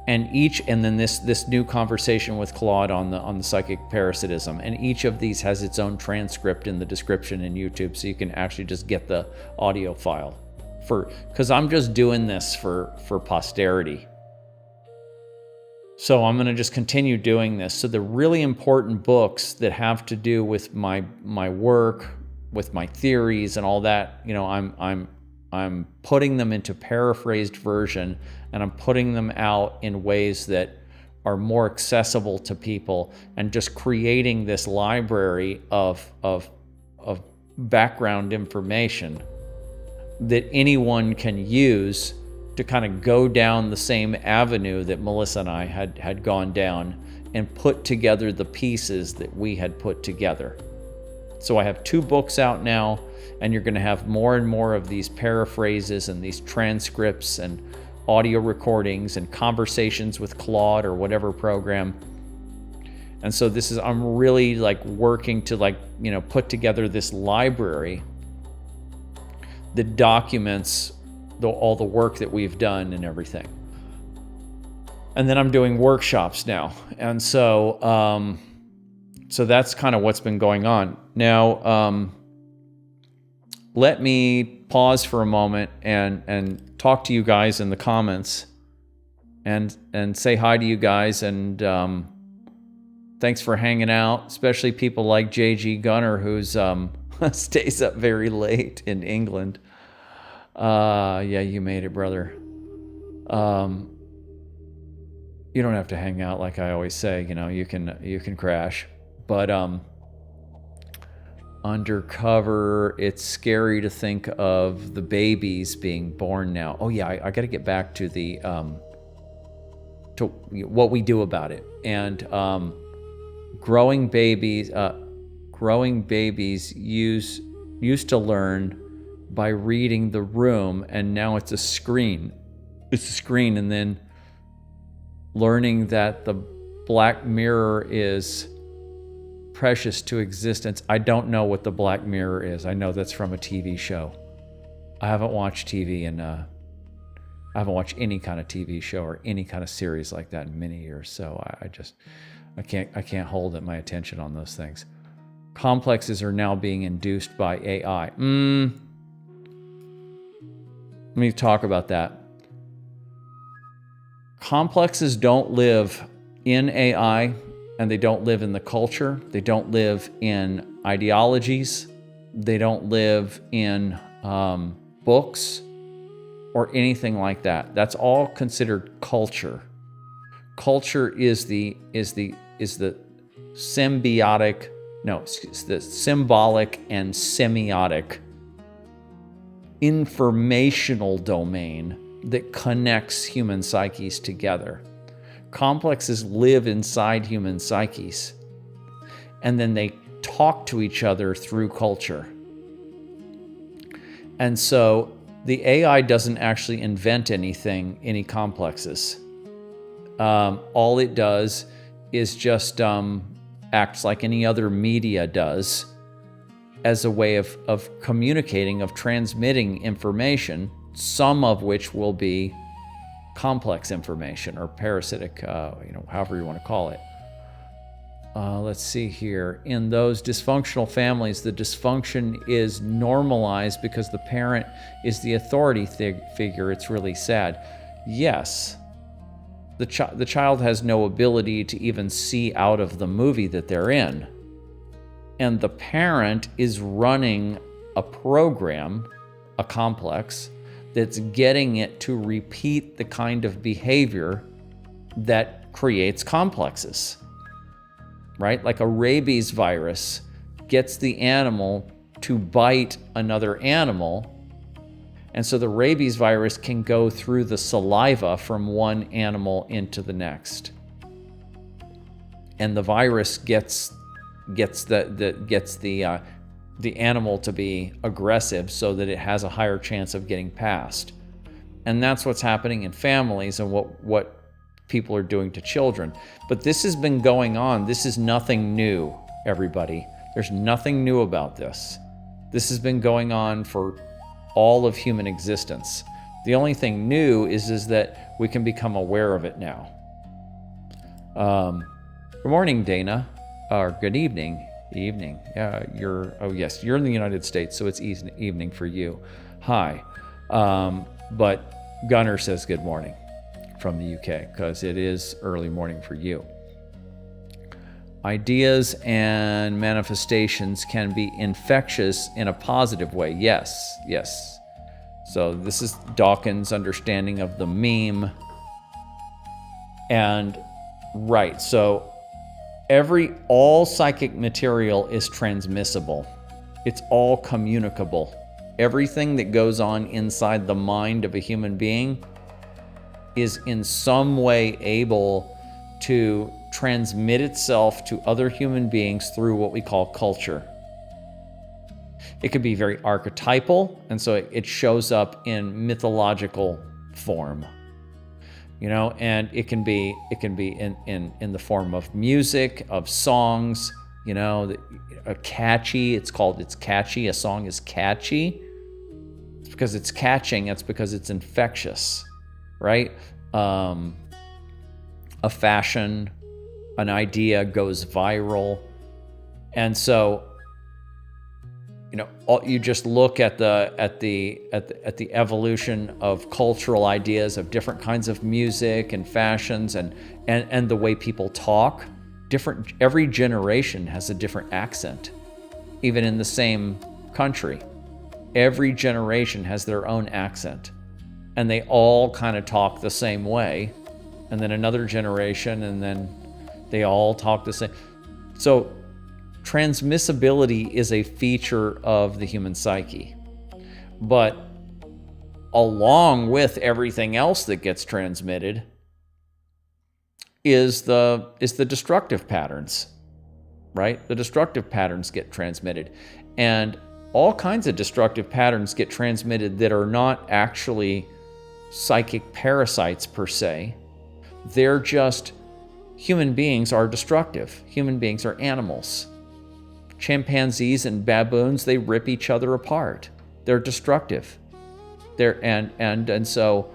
And then this new conversation with Claude on the psychic parasitism. And each of these has its own transcript in the description in YouTube, so you can actually just get the audio file. Because I'm just doing this for posterity. So I'm going to just continue doing this. So the really important books that have to do with my work, with my theories and all that, I'm putting them into paraphrased version, and I'm putting them out in ways that are more accessible to people, and just creating this library of background information that anyone can use to kind of go down the same avenue that Melissa and I had gone down, and put together the pieces that we had put together. So I have 2 books out now, and you're going to have more and more of these paraphrases and these transcripts and audio recordings and conversations with Claude or whatever program. And so I'm really working to put together this library that documents all the work that we've done and everything. And then I'm doing workshops now. And so that's kind of what's been going on. Now, let me pause for a moment and talk to you guys in the comments and say hi to you guys. And thanks for hanging out, especially people like JG Gunner, who's stays up very late in England. Yeah, you made it, brother. You don't have to hang out, like I always say. You can crash, but undercover, it's scary to think of the babies being born now. Oh yeah, I got to get back to the to what we do about it. And growing babies used to learn by reading the room, and now it's a screen. It's a screen, and then learning that the black mirror is precious to existence. I don't know what the Black Mirror is. I know that's from a TV show. I haven't watched TV and I haven't watched any kind of TV show or any kind of series like that in many years. So I can't hold my attention on those things. Complexes are now being induced by AI. Let me talk about that. Complexes don't live in AI, and they don't live in the culture. They don't live in ideologies. They don't live in books or anything like that. That's all considered culture. Culture is the symbiotic, no, it's the symbolic and semiotic informational domain that connects human psyches together. Complexes live inside human psyches, and then they talk to each other through culture. And so the AI doesn't actually invent any complexes. All it does is just acts like any other media does as a way of communicating, of transmitting information, some of which will be complex information or parasitic, however you want to call it. Let's see here. In those dysfunctional families, the dysfunction is normalized because the parent is the authority figure. It's really sad. Yes, the child has no ability to even see out of the movie that they're in. And the parent is running a program, a complex, that's getting it to repeat the kind of behavior that creates complexes, right? Like a rabies virus gets the animal to bite another animal, and so the rabies virus can go through the saliva from one animal into the next. And the virus gets the animal to be aggressive so that it has a higher chance of getting past. And that's what's happening in families and what people are doing to children. But this has been going on. This is nothing new, everybody. There's nothing new about this. This has been going on for all of human existence. The only thing new is that we can become aware of it now. Good morning, Dana. Or good evening. Evening. Yeah, you're in the United States, so it's evening for you. Hi. But Gunnar says good morning from the UK because it is early morning for you. Ideas and manifestations can be infectious in a positive way. Yes. So this is Dawkins' understanding of the meme. And right, so all psychic material is transmissible. It's all communicable. Everything that goes on inside the mind of a human being is in some way able to transmit itself to other human beings through what we call culture. It can be very archetypal, and so it shows up in mythological form. And it can be in the form of music, of songs, catchy. It's catchy. A song is catchy. It's because it's catching. It's because it's infectious, right? A fashion, an idea goes viral, and so you just look at the evolution of cultural ideas of different kinds of music and fashions and the way people talk. Every generation has a different accent, even in the same country. Every generation has their own accent, and they all kind of talk the same way. And then another generation, and then they all talk the same. So transmissibility is a feature of the human psyche. But along with everything else that gets transmitted is the destructive patterns, right? The destructive patterns get transmitted. And all kinds of destructive patterns get transmitted that are not actually psychic parasites per se. They're just, human beings are destructive. Human beings are animals. chimpanzees and baboons, they rip each other apart. They're destructive. And so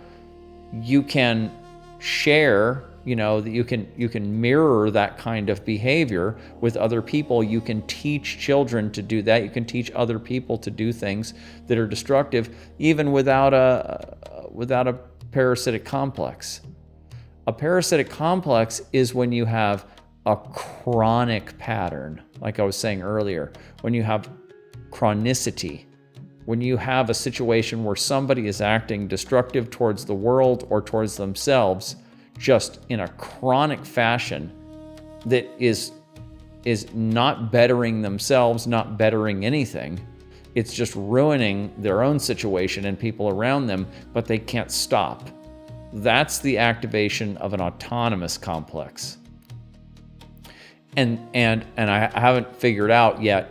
you can share, that you can mirror that kind of behavior with other people. You can teach children to do that. You can teach other people to do things that are destructive, even without a parasitic complex. A parasitic complex is when you have a chronic pattern, like I was saying earlier, when you have chronicity, when you have a situation where somebody is acting destructive towards the world or towards themselves, just in a chronic fashion that is not bettering themselves, not bettering anything. It's just ruining their own situation and people around them, but they can't stop. That's the activation of an autonomous complex. And I haven't figured out yet,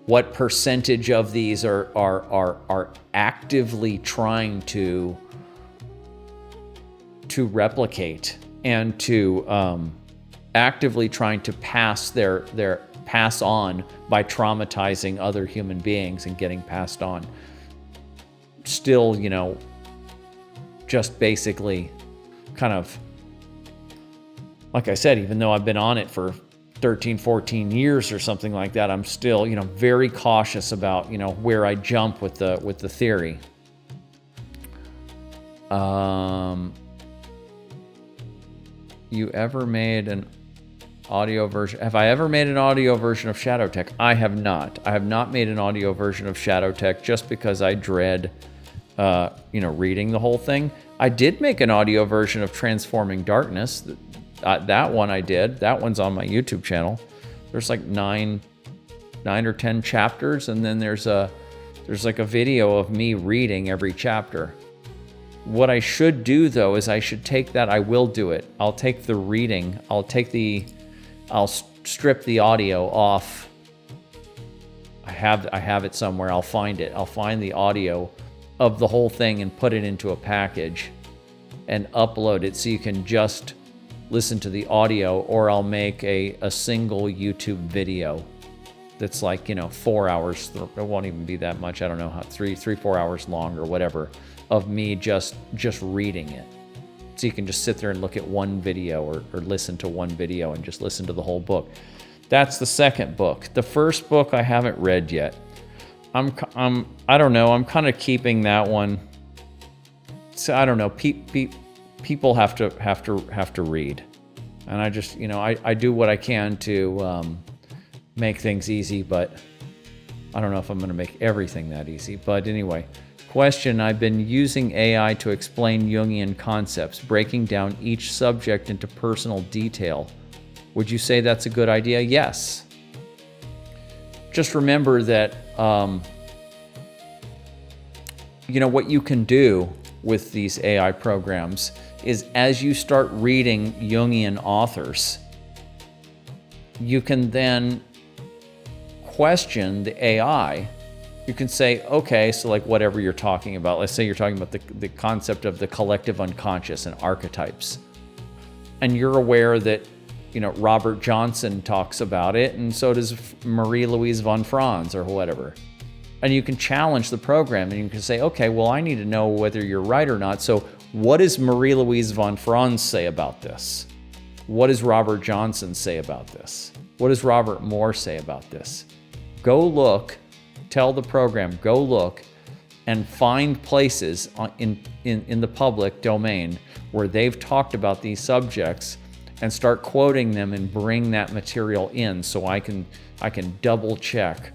what percentage of these are actively trying to replicate and to actively trying to pass on by traumatizing other human beings and getting passed on. Still, just basically kind of, like I said, even though I've been on it for 13, 14 years or something like that, I'm still, very cautious about, where I jump with the theory. You ever made an audio version? Have I ever made an audio version of Shadow Tech? I have not. I have not made an audio version of Shadow Tech just because I dread, reading the whole thing. I did make an audio version of Transforming Darkness. That one I did. That one's on my YouTube channel. There's like 9 or 10 chapters, and then there's like a video of me reading every chapter. What I should do though is I should take that. I will do it. I'll take the reading. I'll strip the audio off. I have it somewhere. I'll find it. I'll find the audio of the whole thing and put it into a package and upload it so you can just listen to the audio, or I'll make a single YouTube video that's like, 4 hours. It won't even be that much. I don't know how, 4 hours long or whatever, of me just reading it. So you can just sit there and look at one video or listen to one video and just listen to the whole book. That's the second book. The first book I haven't read yet. I don't know. I'm kind of keeping that one. So I don't know. People have to read, and I just, I do what I can to make things easy, but I don't know if I'm going to make everything that easy. But anyway, question: I've been using AI to explain Jungian concepts, breaking down each subject into personal detail. Would you say that's a good idea? Yes. Just remember that, what you can do with these AI programs is, as you start reading Jungian authors, you can then question the AI. You can say, okay, so like whatever you're talking about, let's say you're talking about the concept of the collective unconscious and archetypes, and you're aware that, Robert Johnson talks about it, and so does Marie-Louise von Franz or whatever. And you can challenge the program, and you can say, okay, well, I need to know whether you're right or not. So what does Marie-Louise von Franz say about this? What does Robert Johnson say about this? What does Robert Moore say about this? Go look, tell the program, go look and find places in the public domain where they've talked about these subjects, and start quoting them and bring that material in so I can double check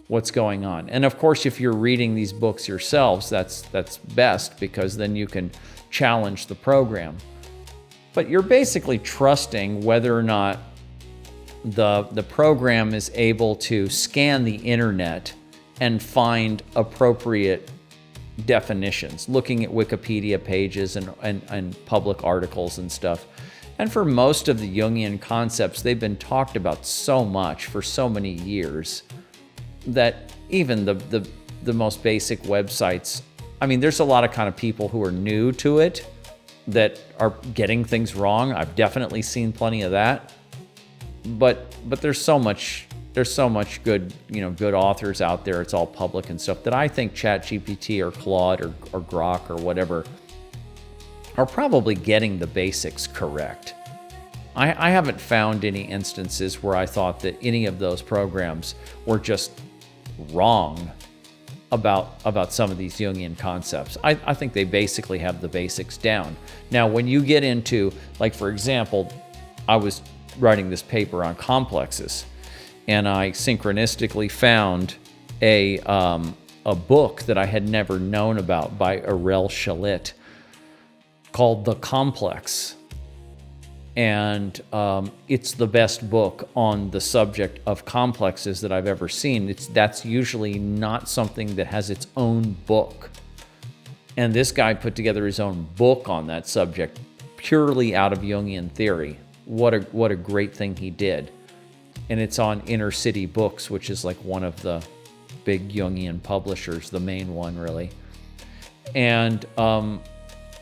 what's going on. And of course, if you're reading these books yourselves, that's best, because then you can challenge the program. But you're basically trusting whether or not the program is able to scan the internet and find appropriate definitions, looking at Wikipedia pages and public articles and stuff. And for most of the Jungian concepts, they've been talked about so much for so many years that even the most basic websites, there's a lot of kind of people who are new to it that are getting things wrong. I've definitely seen plenty of that. but there's so much good, good authors out there. It's all public and stuff that I think ChatGPT or Claude or Grok or whatever are probably getting the basics correct. I haven't found any instances where I thought that any of those programs were just wrong about some of these Jungian concepts. I think they basically have the basics down. Now, when you get into, like, for example, I was writing this paper on complexes, and I synchronistically found a book that I had never known about by Arel Shalit called The Complex. And it's the best book on the subject of complexes that I've ever seen. That's usually not something that has its own book. And this guy put together his own book on that subject purely out of Jungian theory. What a great thing he did. And it's on Inner City Books, which is like one of the big Jungian publishers, the main one, really. And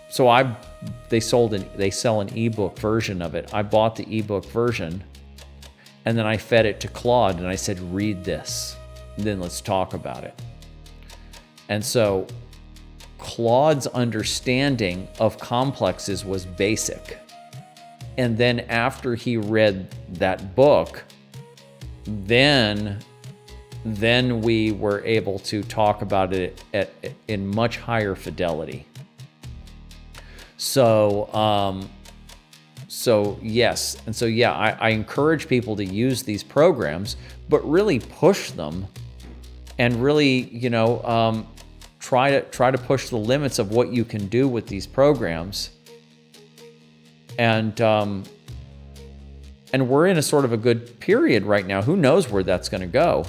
so they sell an ebook version of it. I bought the ebook version, and then I fed it to Claude, and I said, read this, and then let's talk about it. And so Claude's understanding of complexes was basic. And then after he read that book, then we were able to talk about it in much higher fidelity. So yes, and so yeah, I encourage people to use these programs, but really push them, and really, try to push the limits of what you can do with these programs. And we're in a sort of a good period right now. Who knows where that's going to go?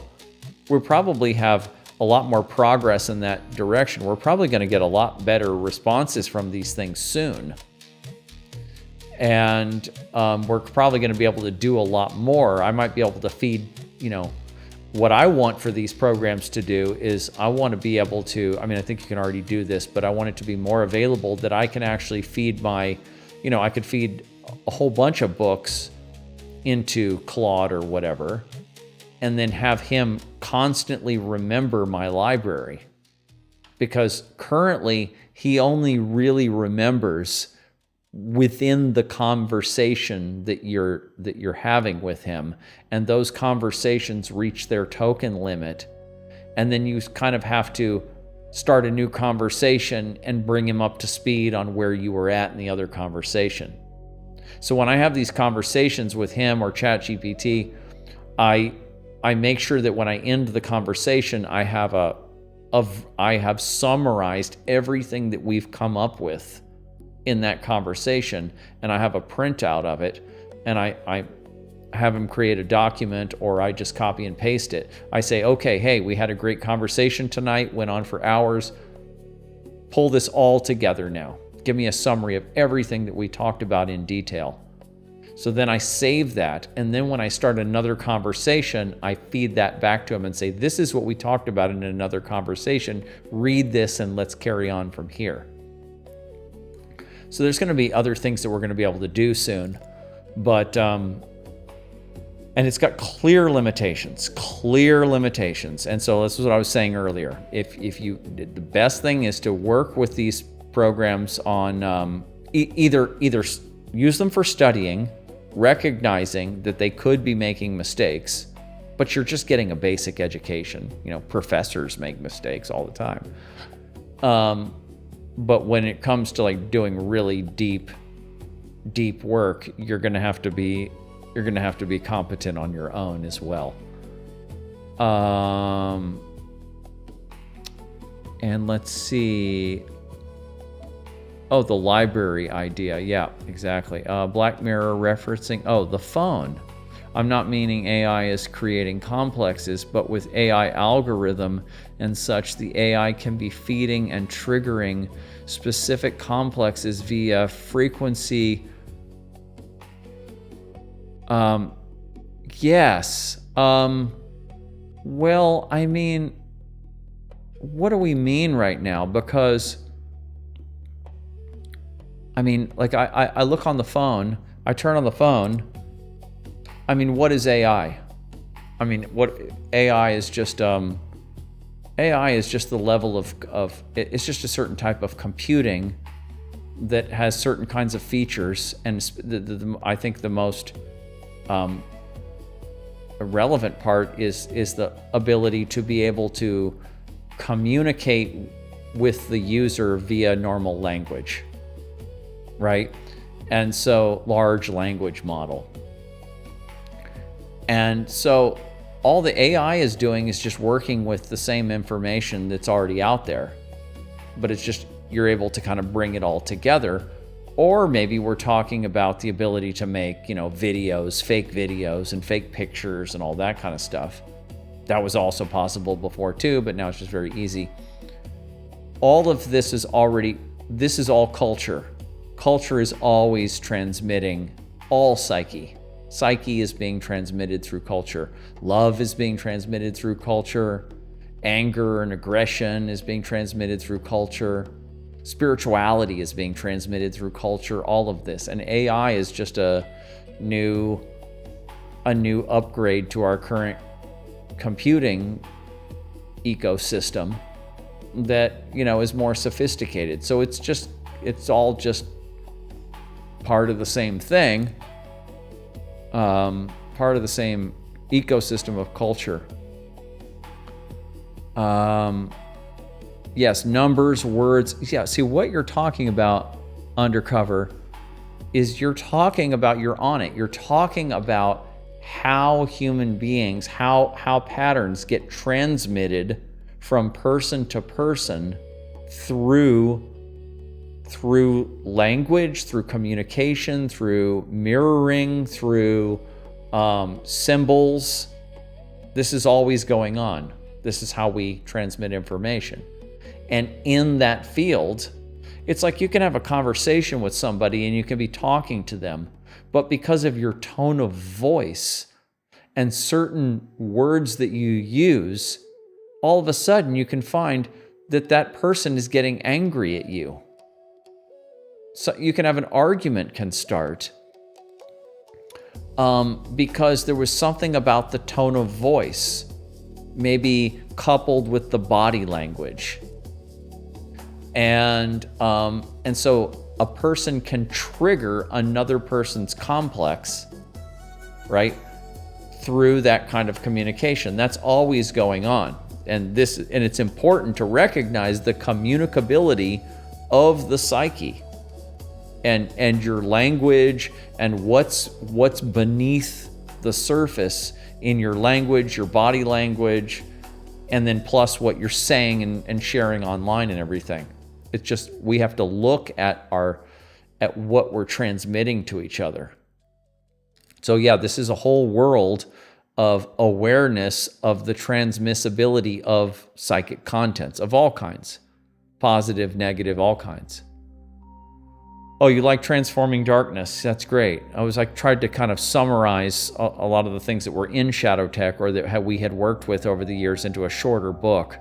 We'll probably have a lot more progress in that direction. We're probably going to get a lot better responses from these things soon. And we're probably going to be able to do a lot more. I might be able to feed, what I want for these programs to do is I want to be able to, I think you can already do this, but I want it to be more available that I can actually feed I could feed a whole bunch of books into Claude or whatever, and then have him constantly remember my library. Because currently, he only really remembers within the conversation that you're having with him, and those conversations reach their token limit, and then you kind of have to start a new conversation and bring him up to speed on where you were at in the other conversation. So when I have these conversations with him or ChatGPT, I make sure that when I end the conversation, I have summarized everything that we've come up with in that conversation, and I have a printout of it, and I have him create a document, or I just copy and paste it. I say, okay, hey, we had a great conversation tonight, went on for hours. Pull this all together now. Give me a summary of everything that we talked about in detail. So then I save that, and then when I start another conversation, I feed that back to him and say, this is what we talked about in another conversation. Read this and let's carry on from here. So there's going to be other things that we're going to be able to do soon, but and it's got clear limitations. And so this is what I was saying earlier. The best thing is to work with these programs on either use them for studying, recognizing that they could be making mistakes, but you're just getting a basic education. Professors make mistakes all the time. But when it comes to like doing really deep work, you're going to have to be competent on your own as well. And let's see. Oh, the library idea. Yeah, exactly. Black Mirror referencing, the phone. I'm not meaning AI is creating complexes, but with AI algorithm and such, the AI can be feeding and triggering specific complexes via frequency. Yes. Well, what do we mean right now? Because I look on the phone, I turn on the phone, I mean, what is AI? I mean, what AI is just the level of it's just a certain type of computing that has certain kinds of features, and I think the most relevant part is the ability to be able to communicate with the user via normal language, right? And so large language model. And so all the AI is doing is just working with the same information that's already out there, but it's just you're able to kind of bring it all together. Or maybe we're talking about the ability to make, videos, fake videos and fake pictures and all that kind of stuff. That was also possible before too, but now it's just very easy. All of this is all culture. Culture is always transmitting all psyche. Psyche is being transmitted through culture. Love is being transmitted through culture. Anger and aggression is being transmitted through culture. Spirituality is being transmitted through culture, all of this. And AI is just a new upgrade to our current computing ecosystem that, is more sophisticated. So it's all just part of the same thing, part of the same ecosystem of culture. Yes, numbers, words. Yeah, see what you're talking about undercover is you're talking about, you're on it. You're talking about how human beings, how patterns get transmitted from person to person through language, through communication, through mirroring, through symbols. This is always going on. This is how we transmit information. And in that field, it's like you can have a conversation with somebody and you can be talking to them, but because of your tone of voice and certain words that you use, all of a sudden you can find that that person is getting angry at you. So you can have an argument can start because there was something about the tone of voice, maybe coupled with the body language. And so a person can trigger another person's complex, right, through that kind of communication. That's always going on. And it's important to recognize the communicability of the psyche and your language and what's beneath the surface in your language, your body language, and then plus what you're saying and sharing online and everything. It's just, we have to look at what we're transmitting to each other. So yeah, this is a whole world of awareness of the transmissibility of psychic contents of all kinds, positive, negative, all kinds. Oh, you like transforming darkness? That's great. I tried to kind of summarize a lot of the things that were in Shadow Tech or that we had worked with over the years into a shorter book,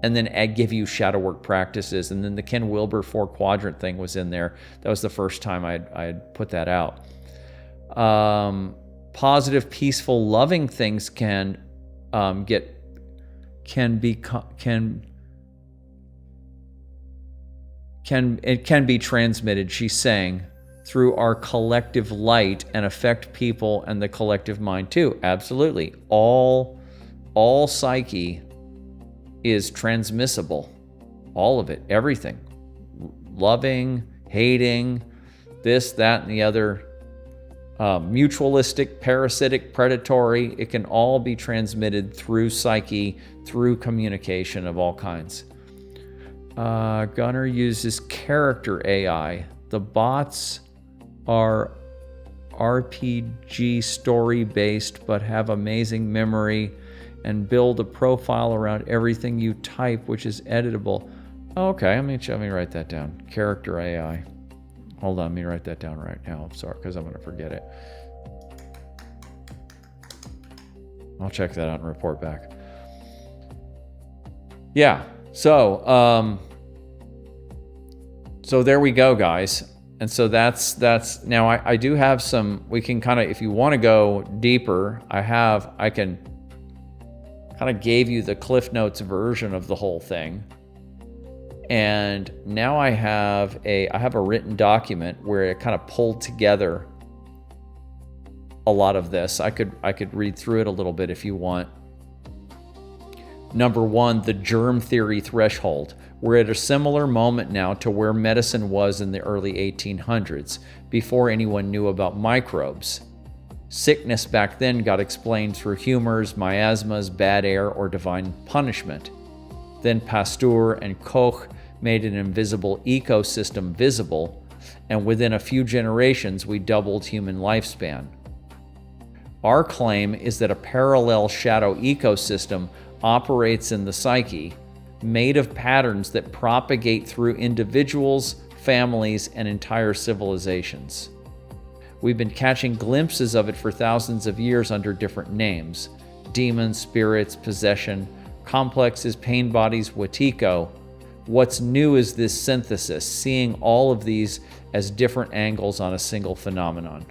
and then I'd give you shadow work practices. And then the Ken Wilber 4-quadrant thing was in there. That was the first time I'd put that out. Positive, peaceful, loving things can be transmitted, she's saying, through our collective light and affect people and the collective mind too. Absolutely. All psyche is transmissible. All of it, everything. Loving, hating, this, that, and the other. Mutualistic, parasitic, predatory. It can all be transmitted through psyche, through communication of all kinds. Gunnar uses character AI. The bots are RPG story based but have amazing memory and build a profile around everything you type, which is editable. Okay, let me write that down. Character AI. Hold on, let me write that down right now. I'm sorry, because I'm going to forget it. I'll check that out and report back. Yeah, so there we go, guys. And so that's now I do have some, we can kind of, if you want to go deeper, I can kind of gave you the Cliff Notes version of the whole thing. And now I have a written document where it kind of pulled together a lot of this. I could read through it a little bit if you want. Number 1, the germ theory threshold. We're at a similar moment now to where medicine was in the early 1800s, before anyone knew about microbes. Sickness back then got explained through humors, miasmas, bad air, or divine punishment. Then Pasteur and Koch made an invisible ecosystem visible, and within a few generations we doubled human lifespan. Our claim is that a parallel shadow ecosystem operates in the psyche, made of patterns that propagate through individuals, families, and entire civilizations. We've been catching glimpses of it for thousands of years under different names: demons, spirits, possession, complexes, pain bodies, wetiko. What's new is this synthesis, seeing all of these as different angles on a single phenomenon.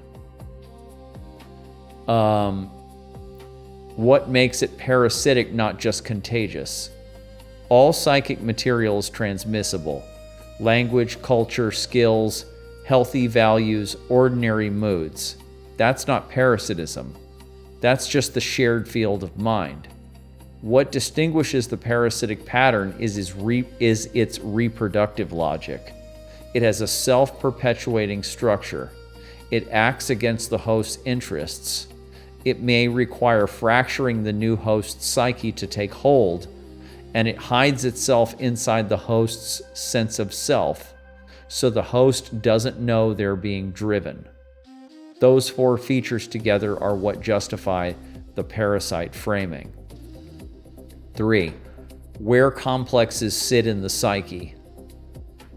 What makes it parasitic, not just contagious? All psychic material is transmissible. Language, culture, skills, healthy values, ordinary moods. That's not parasitism. That's just the shared field of mind. What distinguishes the parasitic pattern is its reproductive logic. It has a self-perpetuating structure. It acts against the host's interests. It may require fracturing the new host's psyche to take hold, and it hides itself inside the host's sense of self, so the host doesn't know they're being driven. Those 4 features together are what justify the parasite framing. 3. Where complexes sit in the psyche.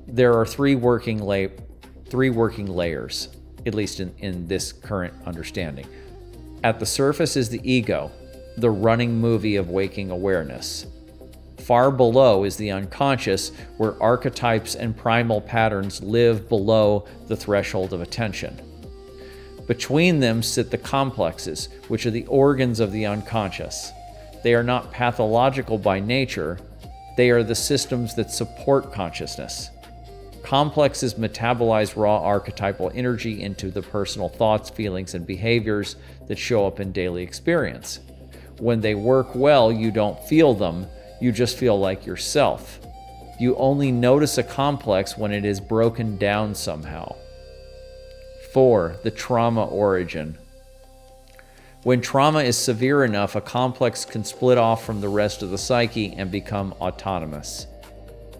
There are 3 working layers, at least in this current understanding. At the surface is the ego, the running movie of waking awareness. Far below is the unconscious, where archetypes and primal patterns live below the threshold of attention. Between them sit the complexes, which are the organs of the unconscious. They are not pathological by nature. They are the systems that support consciousness. Complexes metabolize raw archetypal energy into the personal thoughts, feelings, and behaviors that show up in daily experience. When they work well, you don't feel them. You just feel like yourself. You only notice a complex when it is broken down somehow. 4. The trauma origin. When trauma is severe enough, a complex can split off from the rest of the psyche and become autonomous.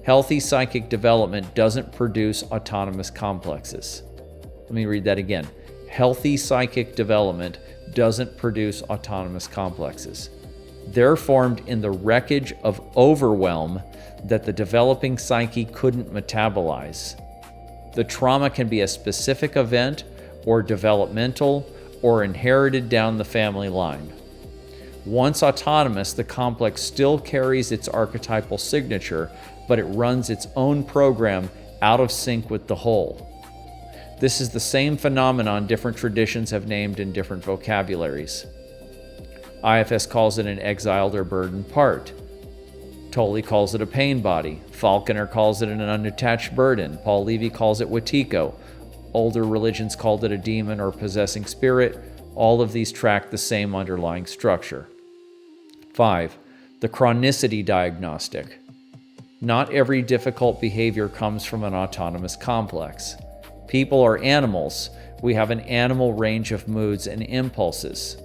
Healthy psychic development doesn't produce autonomous complexes. Let me read that again. Healthy psychic development doesn't produce autonomous complexes. They're formed in the wreckage of overwhelm that the developing psyche couldn't metabolize. The trauma can be a specific event, or developmental, or inherited down the family line. Once autonomous, the complex still carries its archetypal signature, but it runs its own program out of sync with the whole. This is the same phenomenon different traditions have named in different vocabularies. IFS calls it an exiled or burdened part. Tolle calls it a pain body. Falconer calls it an unattached burden. Paul Levy calls it wetiko. Older religions called it a demon or possessing spirit. All of these track the same underlying structure. 5. The chronicity diagnostic. Not every difficult behavior comes from an autonomous complex. People are animals. We have an animal range of moods and impulses.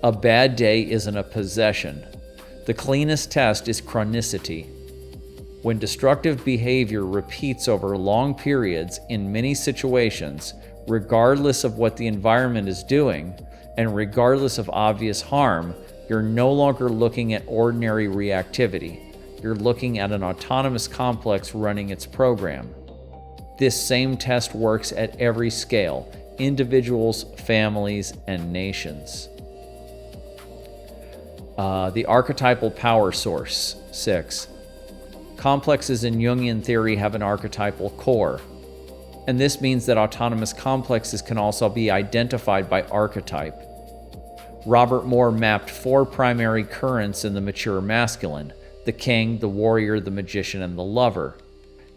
A bad day isn't a possession. The cleanest test is chronicity. When destructive behavior repeats over long periods in many situations, regardless of what the environment is doing, and regardless of obvious harm, you're no longer looking at ordinary reactivity. You're looking at an autonomous complex running its program. This same test works at every scale: individuals, families, and nations. The archetypal power source. 6. Complexes in Jungian theory have an archetypal core. And this means that autonomous complexes can also be identified by archetype. Robert Moore mapped 4 primary currents in the mature masculine: the king, the warrior, the magician, and the lover.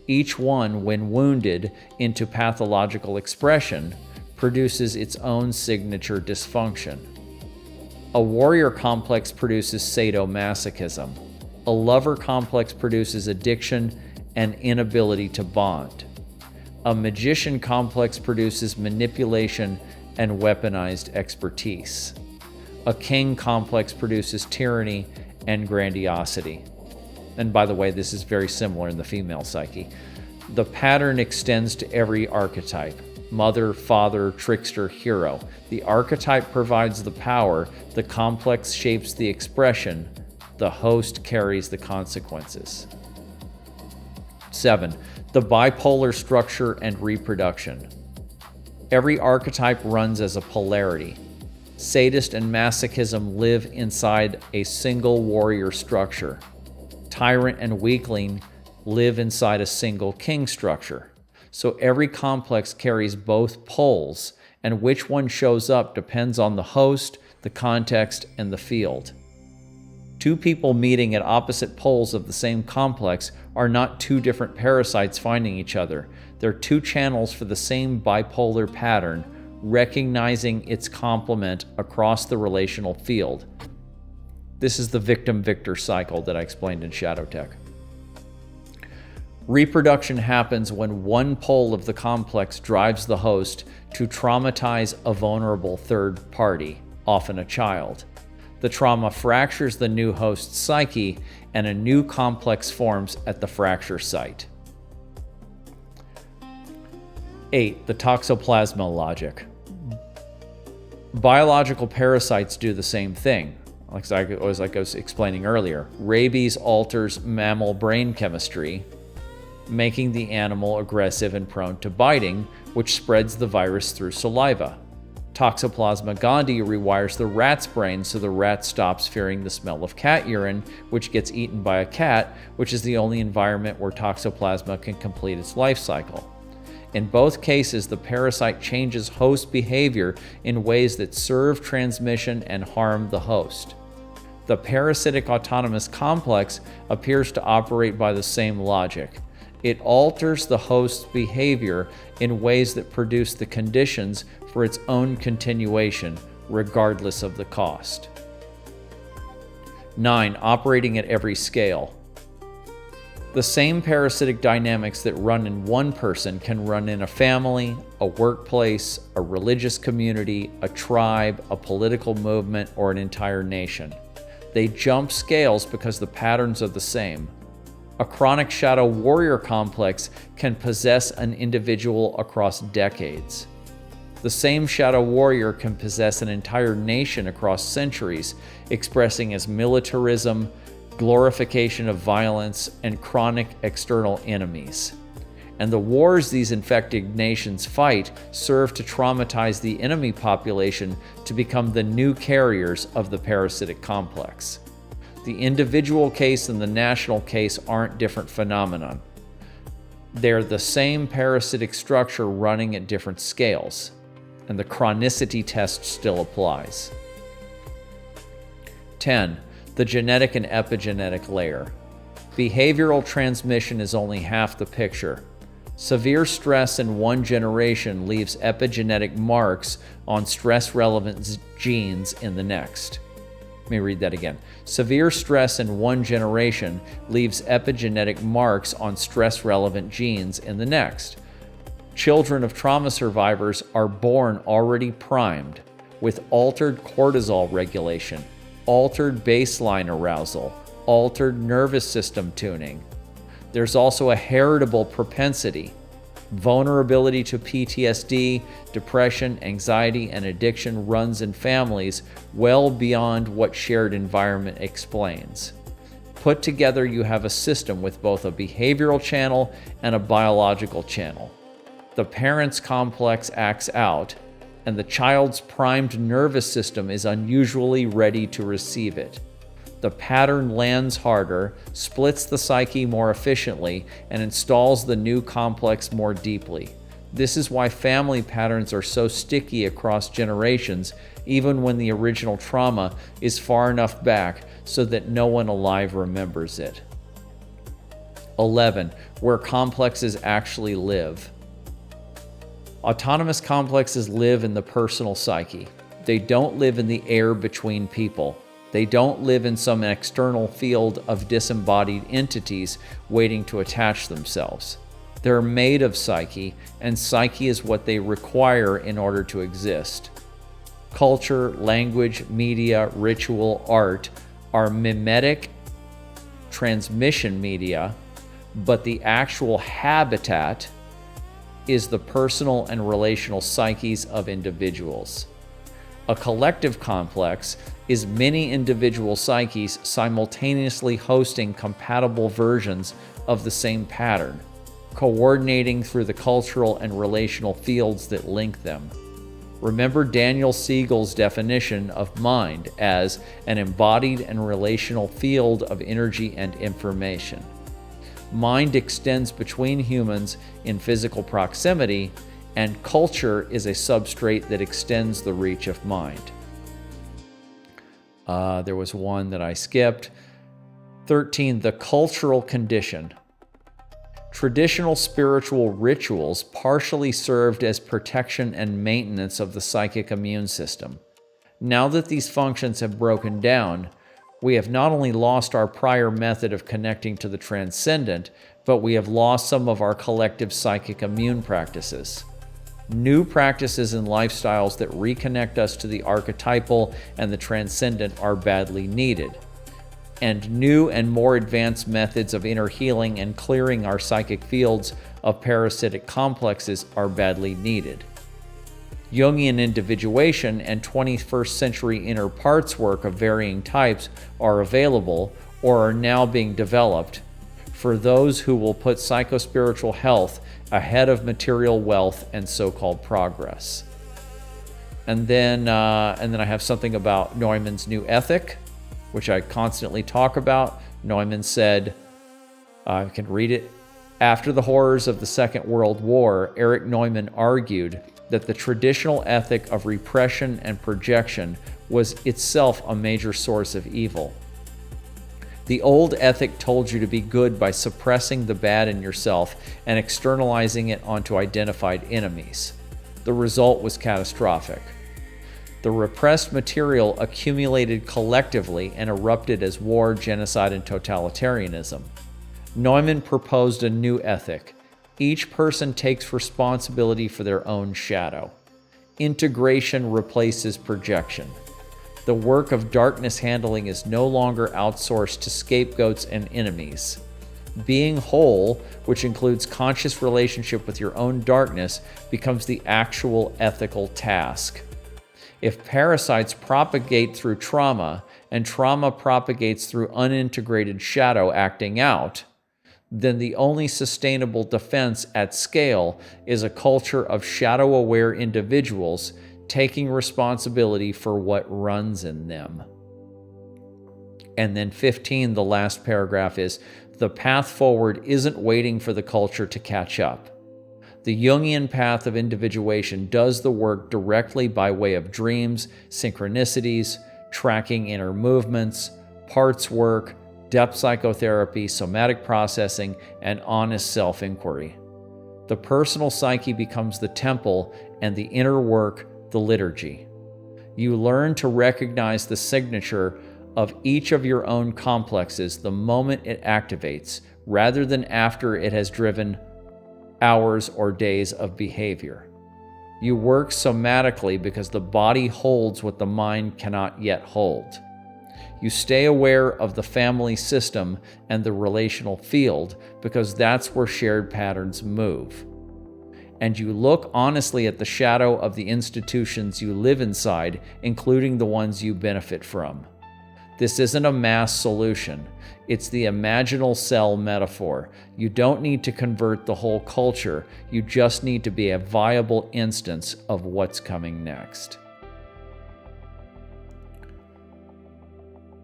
Each one, when wounded into pathological expression, produces its own signature dysfunction. A warrior complex produces sadomasochism. A lover complex produces addiction and inability to bond. A magician complex produces manipulation and weaponized expertise. A king complex produces tyranny and grandiosity. And by the way, this is very similar in the female psyche. The pattern extends to every archetype: mother, father, trickster, hero. The archetype provides the power, the complex shapes the expression, the host carries the consequences. 7. The bipolar structure and reproduction. Every archetype runs as a polarity. Sadist and masochism live inside a single warrior structure. Tyrant and weakling live inside a single king structure. So every complex carries both poles, and which one shows up depends on the host, the context, and the field. 2 people meeting at opposite poles of the same complex are not 2 different parasites finding each other. They're 2 channels for the same bipolar pattern, recognizing its complement across the relational field. This is the victim-victor cycle that I explained in Shadow Tech. Reproduction happens when one pole of the complex drives the host to traumatize a vulnerable third party, often a child. The trauma fractures the new host's psyche, and a new complex forms at the fracture site. 8. The toxoplasma logic. Biological parasites do the same thing. Like I was explaining earlier, rabies alters mammal brain chemistry, making the animal aggressive and prone to biting, which spreads the virus through saliva. Toxoplasma gondii rewires the rat's brain so the rat stops fearing the smell of cat urine, which gets eaten by a cat, which is the only environment where toxoplasma can complete its life cycle. In both cases, the parasite changes host behavior in ways that serve transmission and harm the host. The parasitic autonomous complex appears to operate by the same logic. It alters the host's behavior in ways that produce the conditions for its own continuation, regardless of the cost. 9. Operating at every scale. The same parasitic dynamics that run in one person can run in a family, a workplace, a religious community, a tribe, a political movement, or an entire nation. They jump scales because the patterns are the same. A chronic shadow warrior complex can possess an individual across decades. The same shadow warrior can possess an entire nation across centuries, expressing as militarism, glorification of violence, and chronic external enemies. And the wars these infected nations fight serve to traumatize the enemy population to become the new carriers of the parasitic complex. The individual case and the national case aren't different phenomena. They're the same parasitic structure running at different scales, and the chronicity test still applies. 10. The genetic and epigenetic layer. Behavioral transmission is only half the picture. Severe stress in one generation leaves epigenetic marks on stress-relevant genes in the next. Let me read that again. Severe stress in one generation leaves epigenetic marks on stress-relevant genes in the next. Children of trauma survivors are born already primed with altered cortisol regulation, altered baseline arousal, altered nervous system tuning. There's also a heritable propensity. Vulnerability to PTSD, depression, anxiety, and addiction runs in families well beyond what shared environment explains. Put together, you have a system with both a behavioral channel and a biological channel. The parent's complex acts out, and the child's primed nervous system is unusually ready to receive it. The pattern lands harder, splits the psyche more efficiently, and installs the new complex more deeply. This is why family patterns are so sticky across generations, even when the original trauma is far enough back so that no one alive remembers it. 11. Where complexes actually live. Autonomous complexes live in the personal psyche. They don't live in the air between people. They don't live in some external field of disembodied entities waiting to attach themselves. They're made of psyche, and psyche is what they require in order to exist. Culture, language, media, ritual, art are mimetic transmission media, but the actual habitat is the personal and relational psyches of individuals. A collective complex is many individual psyches simultaneously hosting compatible versions of the same pattern, coordinating through the cultural and relational fields that link them. Remember Daniel Siegel's definition of mind as an embodied and relational field of energy and information. Mind extends between humans in physical proximity, and culture is a substrate that extends the reach of mind. There was one that I skipped. 13, the cultural condition. Traditional spiritual rituals partially served as protection and maintenance of the psychic immune system. Now that these functions have broken down, we have not only lost our prior method of connecting to the transcendent, but we have lost some of our collective psychic immune practices. New practices and lifestyles that reconnect us to the archetypal and the transcendent are badly needed. And new and more advanced methods of inner healing and clearing our psychic fields of parasitic complexes are badly needed. Jungian individuation and 21st century inner parts work of varying types are available or are now being developed for those who will put psychospiritual health ahead of material wealth and so-called progress. And then I have something about Neumann's new ethic, which I constantly talk about. Neumann said, I can read it. After the horrors of the Second World War, Erich Neumann argued that the traditional ethic of repression and projection was itself a major source of evil. The old ethic told you to be good by suppressing the bad in yourself and externalizing it onto identified enemies. The result was catastrophic. The repressed material accumulated collectively and erupted as war, genocide, and totalitarianism. Neumann proposed a new ethic. Each person takes responsibility for their own shadow. Integration replaces projection. The work of darkness handling is no longer outsourced to scapegoats and enemies. Being whole, which includes conscious relationship with your own darkness, becomes the actual ethical task. If parasites propagate through trauma, and trauma propagates through unintegrated shadow acting out, then the only sustainable defense at scale is a culture of shadow-aware individuals taking responsibility for what runs in them. And then 15, the last paragraph is, the path forward isn't waiting for the culture to catch up. The Jungian path of individuation does the work directly by way of dreams, synchronicities, tracking inner movements, parts work, depth psychotherapy, somatic processing, and honest self-inquiry. The personal psyche becomes the temple and the inner work the liturgy. You learn to recognize the signature of each of your own complexes the moment it activates, rather than after it has driven hours or days of behavior. You work somatically because the body holds what the mind cannot yet hold. You stay aware of the family system and the relational field because that's where shared patterns move. And you look honestly at the shadow of the institutions you live inside, including the ones you benefit from. This isn't a mass solution. It's the imaginal cell metaphor. You don't need to convert the whole culture. You just need to be a viable instance of what's coming next.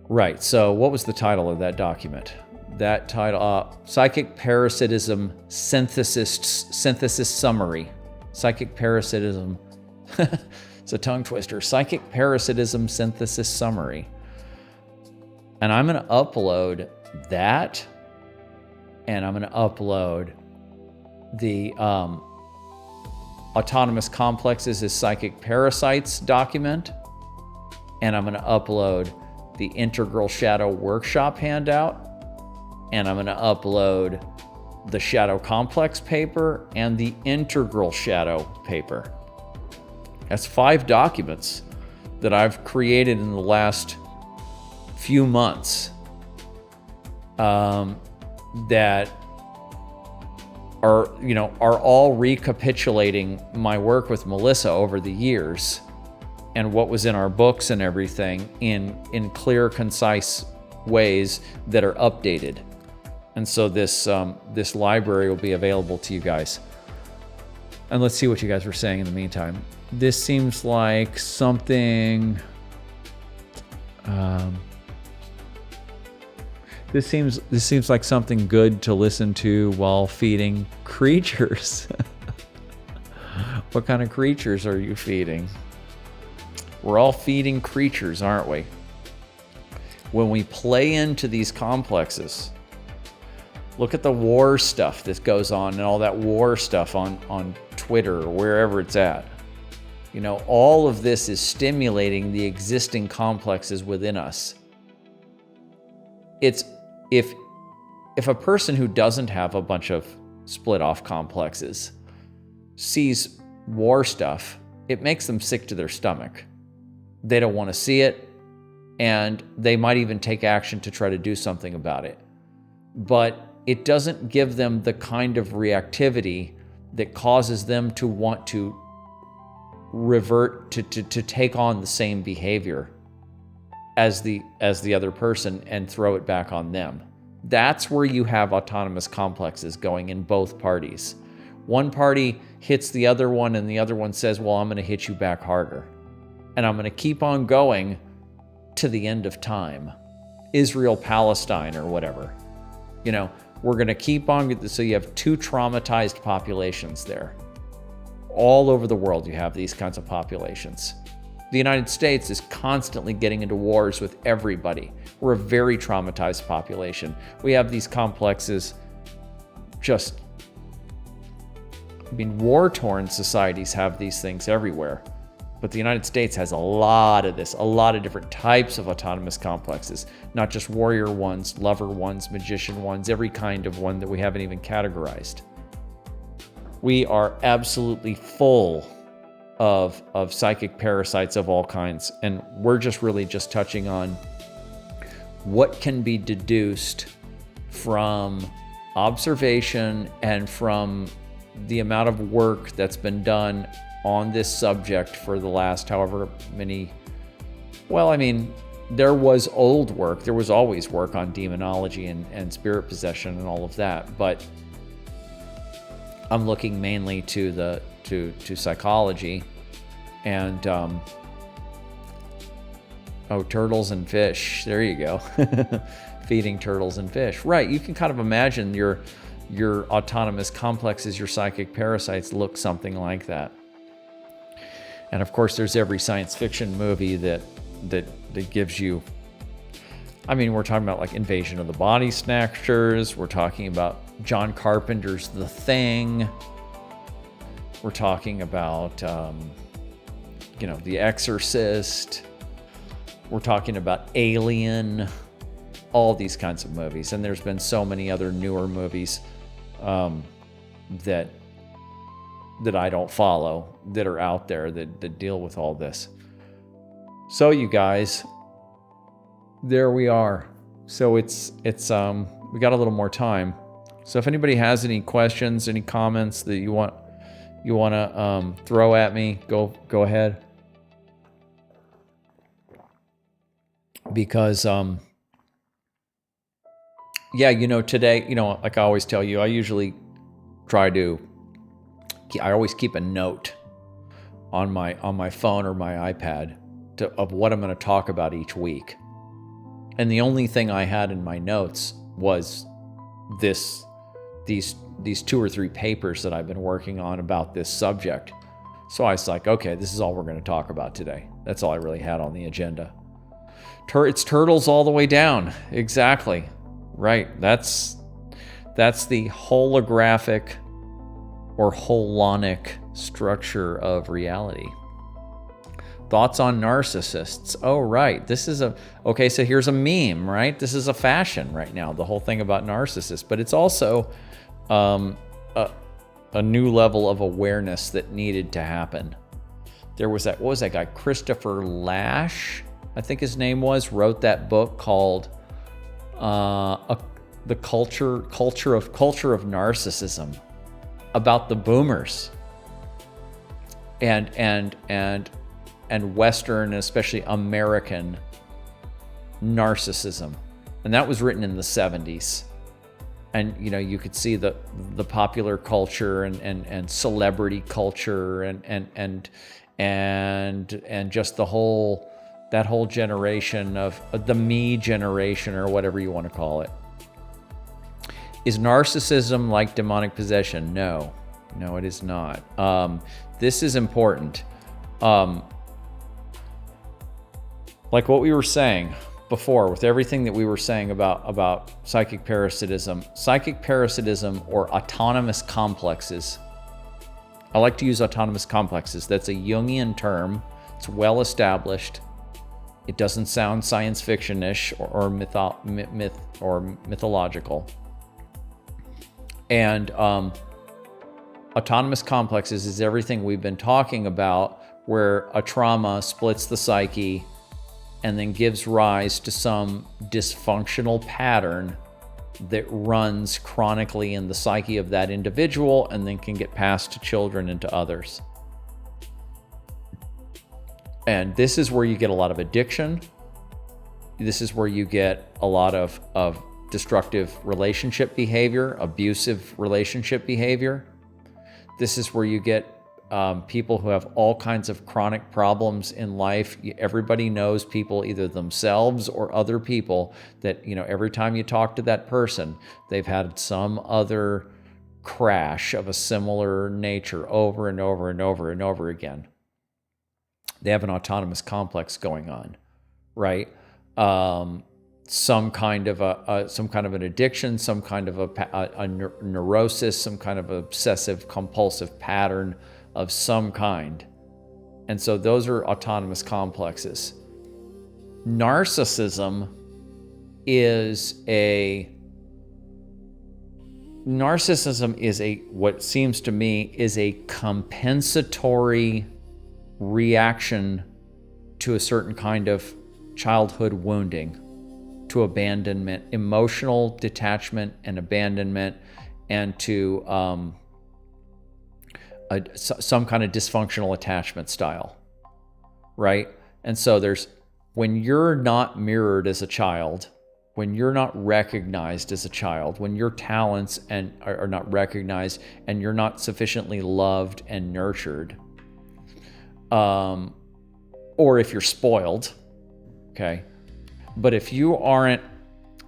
Right, so what was the title of that document? That title, Psychic Parasitism Synthesis Summary. psychic parasitism. It's a tongue twister. Psychic parasitism synthesis summary. And I'm going to upload that, and I'm going to upload the autonomous complexes as psychic parasites document, and I'm going to upload the integral shadow workshop handout, and I'm going to upload the shadow complex paper and the integral shadow paper. That's 5 documents that I've created in the last few months that are all recapitulating my work with Melissa over the years and what was in our books and everything in clear, concise ways that are updated. And so this library will be available to you guys. And let's see what you guys were saying in the meantime. This seems like something. This seems like something good to listen to while feeding creatures. What kind of creatures are you feeding? We're all feeding creatures, aren't we? When we play into these complexes, look at the war stuff that goes on and all that war stuff on Twitter or wherever it's at. All of this is stimulating the existing complexes within us. It's if a person who doesn't have a bunch of split off complexes sees war stuff, it makes them sick to their stomach. They don't want to see it, and they might even take action to try to do something about it. But it doesn't give them the kind of reactivity that causes them to want to revert to take on the same behavior as the other person and throw it back on them. That's where you have autonomous complexes going in both parties. One party hits the other one, and the other one says, well, I'm going to hit you back harder. And I'm going to keep on going to the end of time. Israel, Palestine, or whatever. We're going to keep on. So you have 2 traumatized populations there. All over the world, you have these kinds of populations. The United States is constantly getting into wars with everybody. We're a very traumatized population. We have these complexes war-torn societies have these things everywhere. But the United States has a lot of this, a lot of different types of autonomous complexes, not just warrior ones, lover ones, magician ones, every kind of one that we haven't even categorized. We are absolutely full of psychic parasites of all kinds, and we're really touching on what can be deduced from observation and from the amount of work that's been done on this subject for the last however many. Well, there was old work. There was always work on demonology and spirit possession and all of that, but I'm looking mainly to psychology and turtles and fish. There you go. Feeding turtles and fish. Right. You can kind of imagine your autonomous complexes, your psychic parasites look something like that. And of course, there's every science fiction movie that gives you. We're talking about like Invasion of the Body Snatchers. We're talking about John Carpenter's The Thing. We're talking about, The Exorcist. We're talking about Alien. All these kinds of movies. And there's been so many other newer movies that I don't follow, that are out there that deal with all this. So you guys, there we are. So it's we got a little more time. So if anybody has any questions, any comments that you want to throw at me, go ahead. Because today, like I always tell you, I always keep a note on my phone or my iPad of what I'm going to talk about each week. And the only thing I had in my notes was these these 2 or 3 papers that I've been working on about this subject. So I was like, okay, this is all we're going to talk about today. That's all I really had on the agenda. It's turtles all the way down. Exactly. Right. That's the holographic or holonic structure of reality. Thoughts on narcissists. Oh, right. Okay, so here's a meme, right? This is a fashion right now, the whole thing about narcissists. But it's also a new level of awareness that needed to happen. There was what was that guy? Christopher Lasch, I think his name was, wrote that book called The Culture of Narcissism, about the boomers and Western, especially American narcissism. And that was written in the 70s. And you could see the popular culture and celebrity culture and just that whole generation of the me generation, or whatever you want to call it. Is narcissism like demonic possession? No, it is not. This is important. Like what we were saying before, with everything that we were saying about psychic parasitism or autonomous complexes. I like to use autonomous complexes. That's a Jungian term. It's well established. It doesn't sound science fiction-ish or mythological. And autonomous complexes is everything we've been talking about, where a trauma splits the psyche and then gives rise to some dysfunctional pattern that runs chronically in the psyche of that individual and then can get passed to children and to others. And this is where you get a lot of addiction. This is where you get a lot of destructive relationship behavior, abusive relationship behavior. This is where you get people who have all kinds of chronic problems in life. Everybody knows people, either themselves or other people, that every time you talk to that person, they've had some other crash of a similar nature over and over and over and over again. They have an autonomous complex going on, right? Some kind of an addiction, some kind of a neurosis, some kind of obsessive compulsive pattern of some kind. And so those are autonomous complexes. Narcissism is what seems to me is a compensatory reaction to a certain kind of childhood wounding, to abandonment, emotional detachment and abandonment, and to some kind of dysfunctional attachment style, right? And so when you're not mirrored as a child, when you're not recognized as a child, when your talents are not recognized, and you're not sufficiently loved and nurtured, or if you're spoiled, okay? But if you aren't,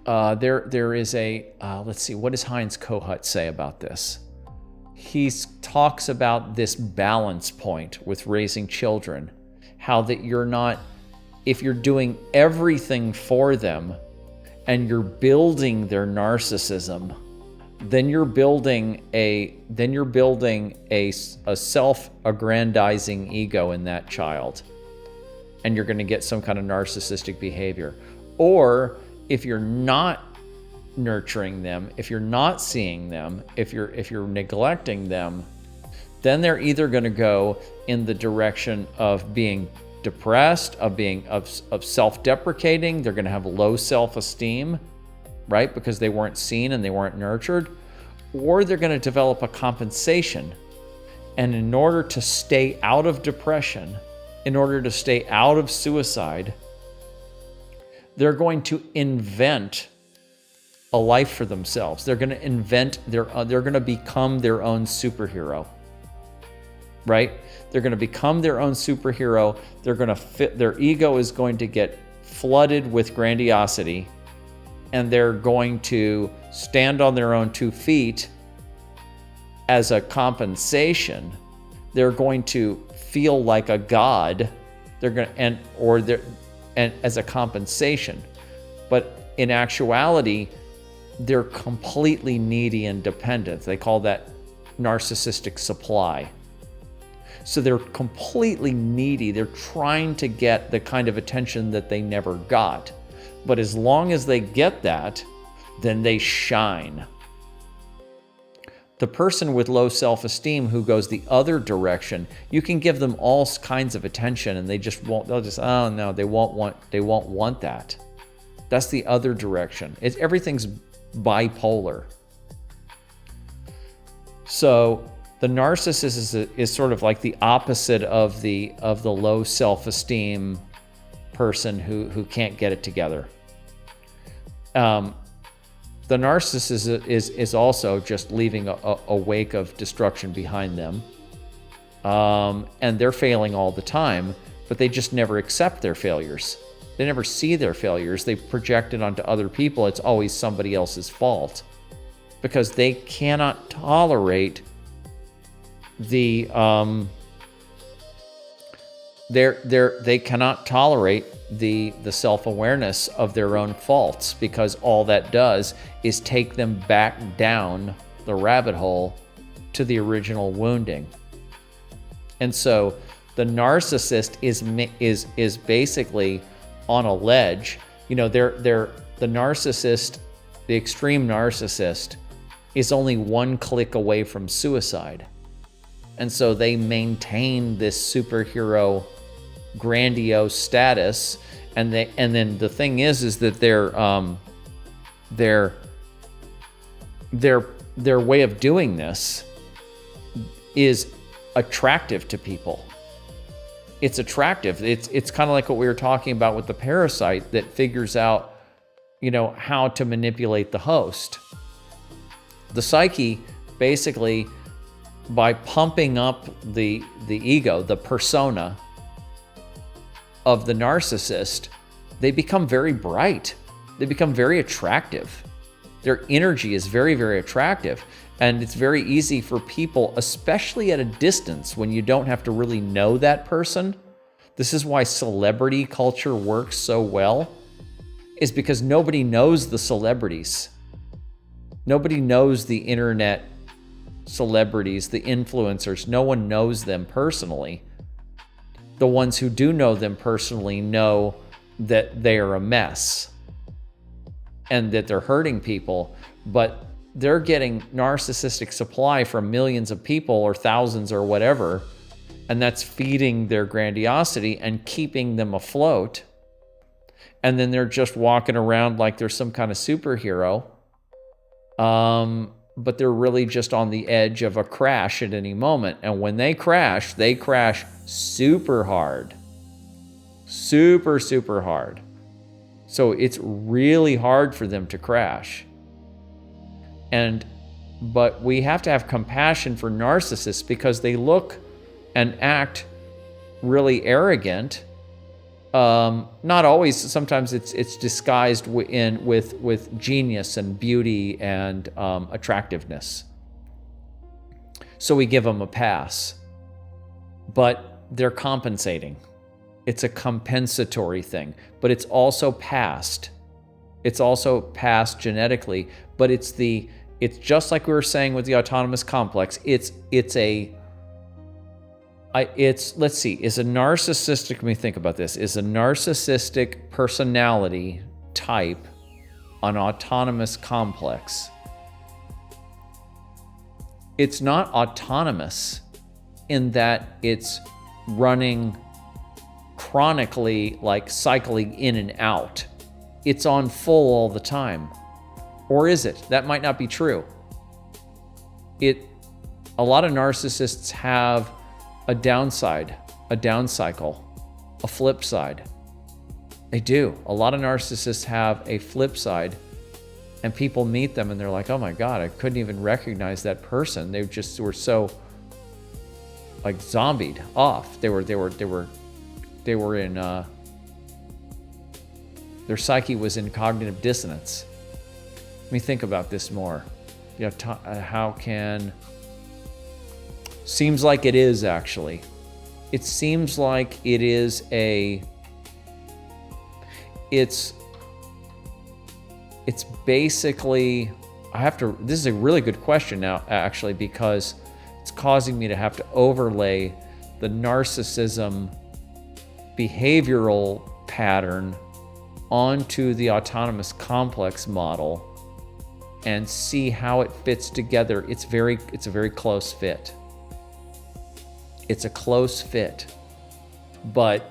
there is let's see, what does Heinz Kohut say about this? He talks about this balance point with raising children, how that if you're doing everything for them and you're building their narcissism, then you're building a self-aggrandizing ego in that child, and you're going to get some kind of narcissistic behavior. Or if you're not nurturing them, if you're not seeing them, if you're neglecting them, then they're either going to go in the direction of being depressed, of self-deprecating. They're going to have low self-esteem, right? Because they weren't seen and they weren't nurtured. Or they're going to develop a compensation. And in order to stay out of depression, in order to stay out of suicide, they're going to invent a life for themselves. They're going to they're going to become their own superhero, right? They're going to become their own superhero. Their ego is going to get flooded with grandiosity, and they're going to stand on their own 2 feet as a compensation, they're going to feel like a god. They're going to, and as a compensation, but in actuality, they're completely needy and dependent. They call that narcissistic supply. So they're completely needy. They're trying to get the kind of attention that they never got. But as long as they get that, then they shine. The person with low self-esteem who goes the other direction, you can give them all kinds of attention and they just won't, oh no, they won't want that. That's the other direction. Everything's bipolar. So the narcissist is sort of like the opposite of the low self-esteem person who can't get it together. The narcissist is also just leaving a wake of destruction behind them. And they're failing all the time, but they just never accept their failures. They never see their failures. They project it onto other people. It's always somebody else's fault because they cannot tolerate they cannot tolerate the self-awareness of their own faults, because all that does is take them back down the rabbit hole to the original wounding. And so the narcissist is basically on a ledge. You know, the narcissist, the extreme narcissist, is only one click away from suicide. And so they maintain this superhero grandiose status, and then the thing is that their way of doing this is attractive to people. It's attractive. It's kind of like what we were talking about with the parasite that figures out, you know, how to manipulate the host. The psyche basically, by pumping up the ego, the persona of the narcissist, they become very bright. They become very attractive. Their energy is very, very attractive. And it's very easy for people, especially at a distance, when you don't have to really know that person. This is why celebrity culture works so well, is because nobody knows the celebrities. Nobody knows the internet celebrities, the influencers. No one knows them personally. The ones who do know them personally know that they are a mess and that they're hurting people, but they're getting narcissistic supply from millions of people or thousands or whatever, and that's feeding their grandiosity and keeping them afloat. And then they're just walking around like they're some kind of superhero, but they're really just on the edge of a crash at any moment. And when they crash super hard. Super, super hard. So it's really hard for them to crash. But we have to have compassion for narcissists because they look and act really arrogant. Not always. Sometimes it's disguised with genius and beauty and attractiveness. So we give them a pass. But they're compensating. It's a compensatory thing. But it's also passed. It's also passed genetically. But it's just like we were saying with the autonomous complex. Let's see, is a narcissistic, let me think about this, is a narcissistic personality type an autonomous complex? It's not autonomous in that it's running chronically, like cycling in and out. It's on full all the time. Or is it? That might not be true. A lot of narcissists have a downside, a down cycle, a flip side. They do. A lot of narcissists have a flip side, and people meet them and they're like, oh my God, I couldn't even recognize that person. They just were so like zombied off. They were in, their psyche was in cognitive dissonance. Let me think about this more. You know, how can Seems like it is, actually. It seems like it is it's basically, this is a really good question now, actually, because it's causing me to have to overlay the narcissism behavioral pattern onto the autonomous complex model and see how it fits together. It's a very close fit. It's a close fit, and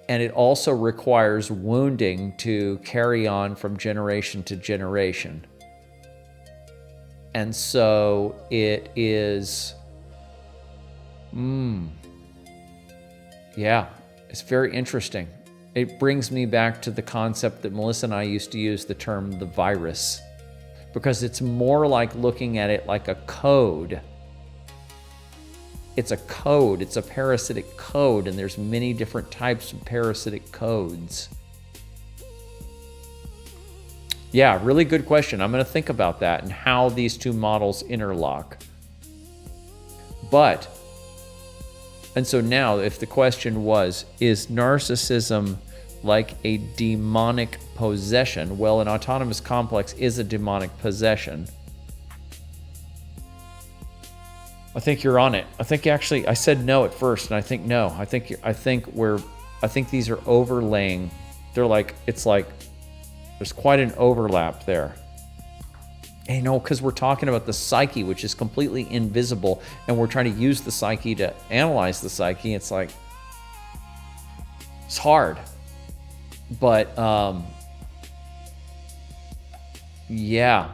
it also requires wounding to carry on from generation to generation. And so it is, yeah, it's very interesting. It brings me back to the concept that Melissa and I used to use, the term the virus, because it's more like looking at it like a code. It's a code, it's a parasitic code, and there's many different types of parasitic codes. Yeah, really good question. I'm going to think about that and how these two models interlock. And so now, if the question was, is narcissism like a demonic possession? Well, an autonomous complex is a demonic possession. I think you're on it. I think actually I said no at first, and I think no. I think these are overlaying. It's like there's quite an overlap there. And because we're talking about the psyche, which is completely invisible, and we're trying to use the psyche to analyze the psyche. It's like it's hard, but yeah.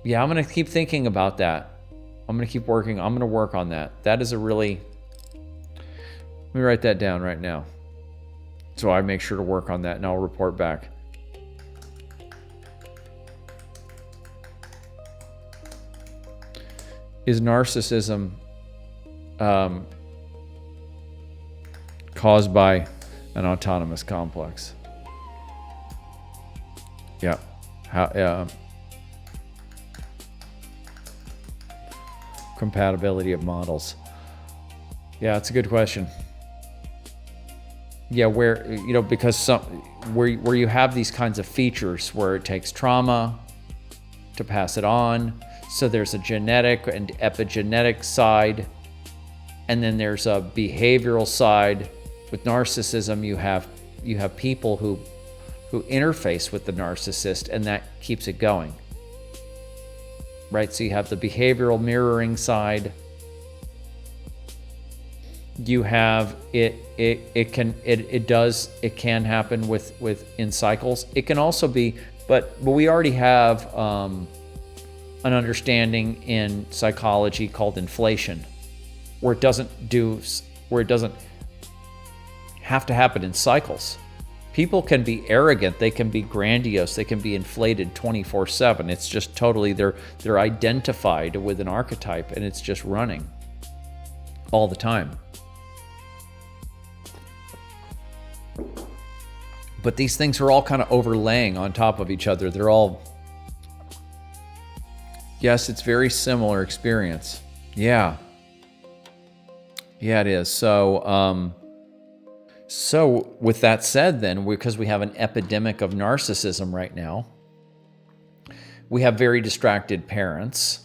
I'm gonna keep thinking about that. I'm going to work on that. That is let me write that down right now, so I make sure to work on that, and I'll report back. Is narcissism caused by an autonomous complex? Yeah. Compatibility of models. Yeah, it's a good question. Yeah, because where you have these kinds of features where it takes trauma to pass it on. So there's a genetic and epigenetic side, and then there's a behavioral side. With narcissism, you have people who interface with the narcissist, and that keeps it going. Right, so you have the behavioral mirroring side. You have it can happen with in cycles. It can also be, but we already have an understanding in psychology called inflation, where it doesn't have to happen in cycles. People can be arrogant, they can be grandiose, they can be inflated 24/7. It's just totally, they're identified with an archetype, and it's just running all the time. But these things are all kind of overlaying on top of each other. Yes, it's very similar experience. Yeah, it is. So with that said, then, because we have an epidemic of narcissism right now, we have very distracted parents.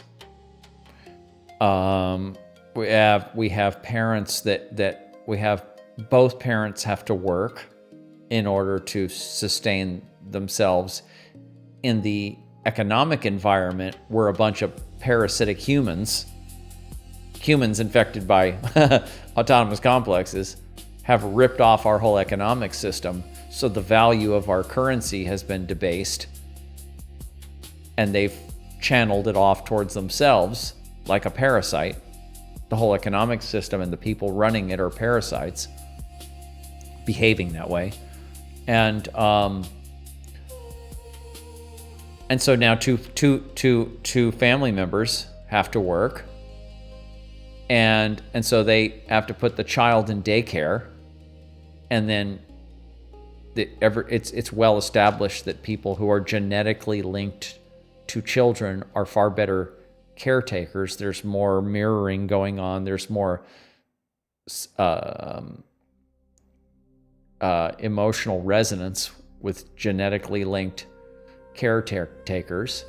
We have parents both parents have to work in order to sustain themselves in the economic environment where a bunch of parasitic humans infected by autonomous complexes have ripped off our whole economic system. So the value of our currency has been debased, and they've channeled it off towards themselves like a parasite. The whole economic system and the people running it are parasites, behaving that way. And so now two family members have to work, and so they have to put the child in daycare. And then it's well established that people who are genetically linked to children are far better caretakers. There's more mirroring going on. There's more emotional resonance with genetically linked caretakers.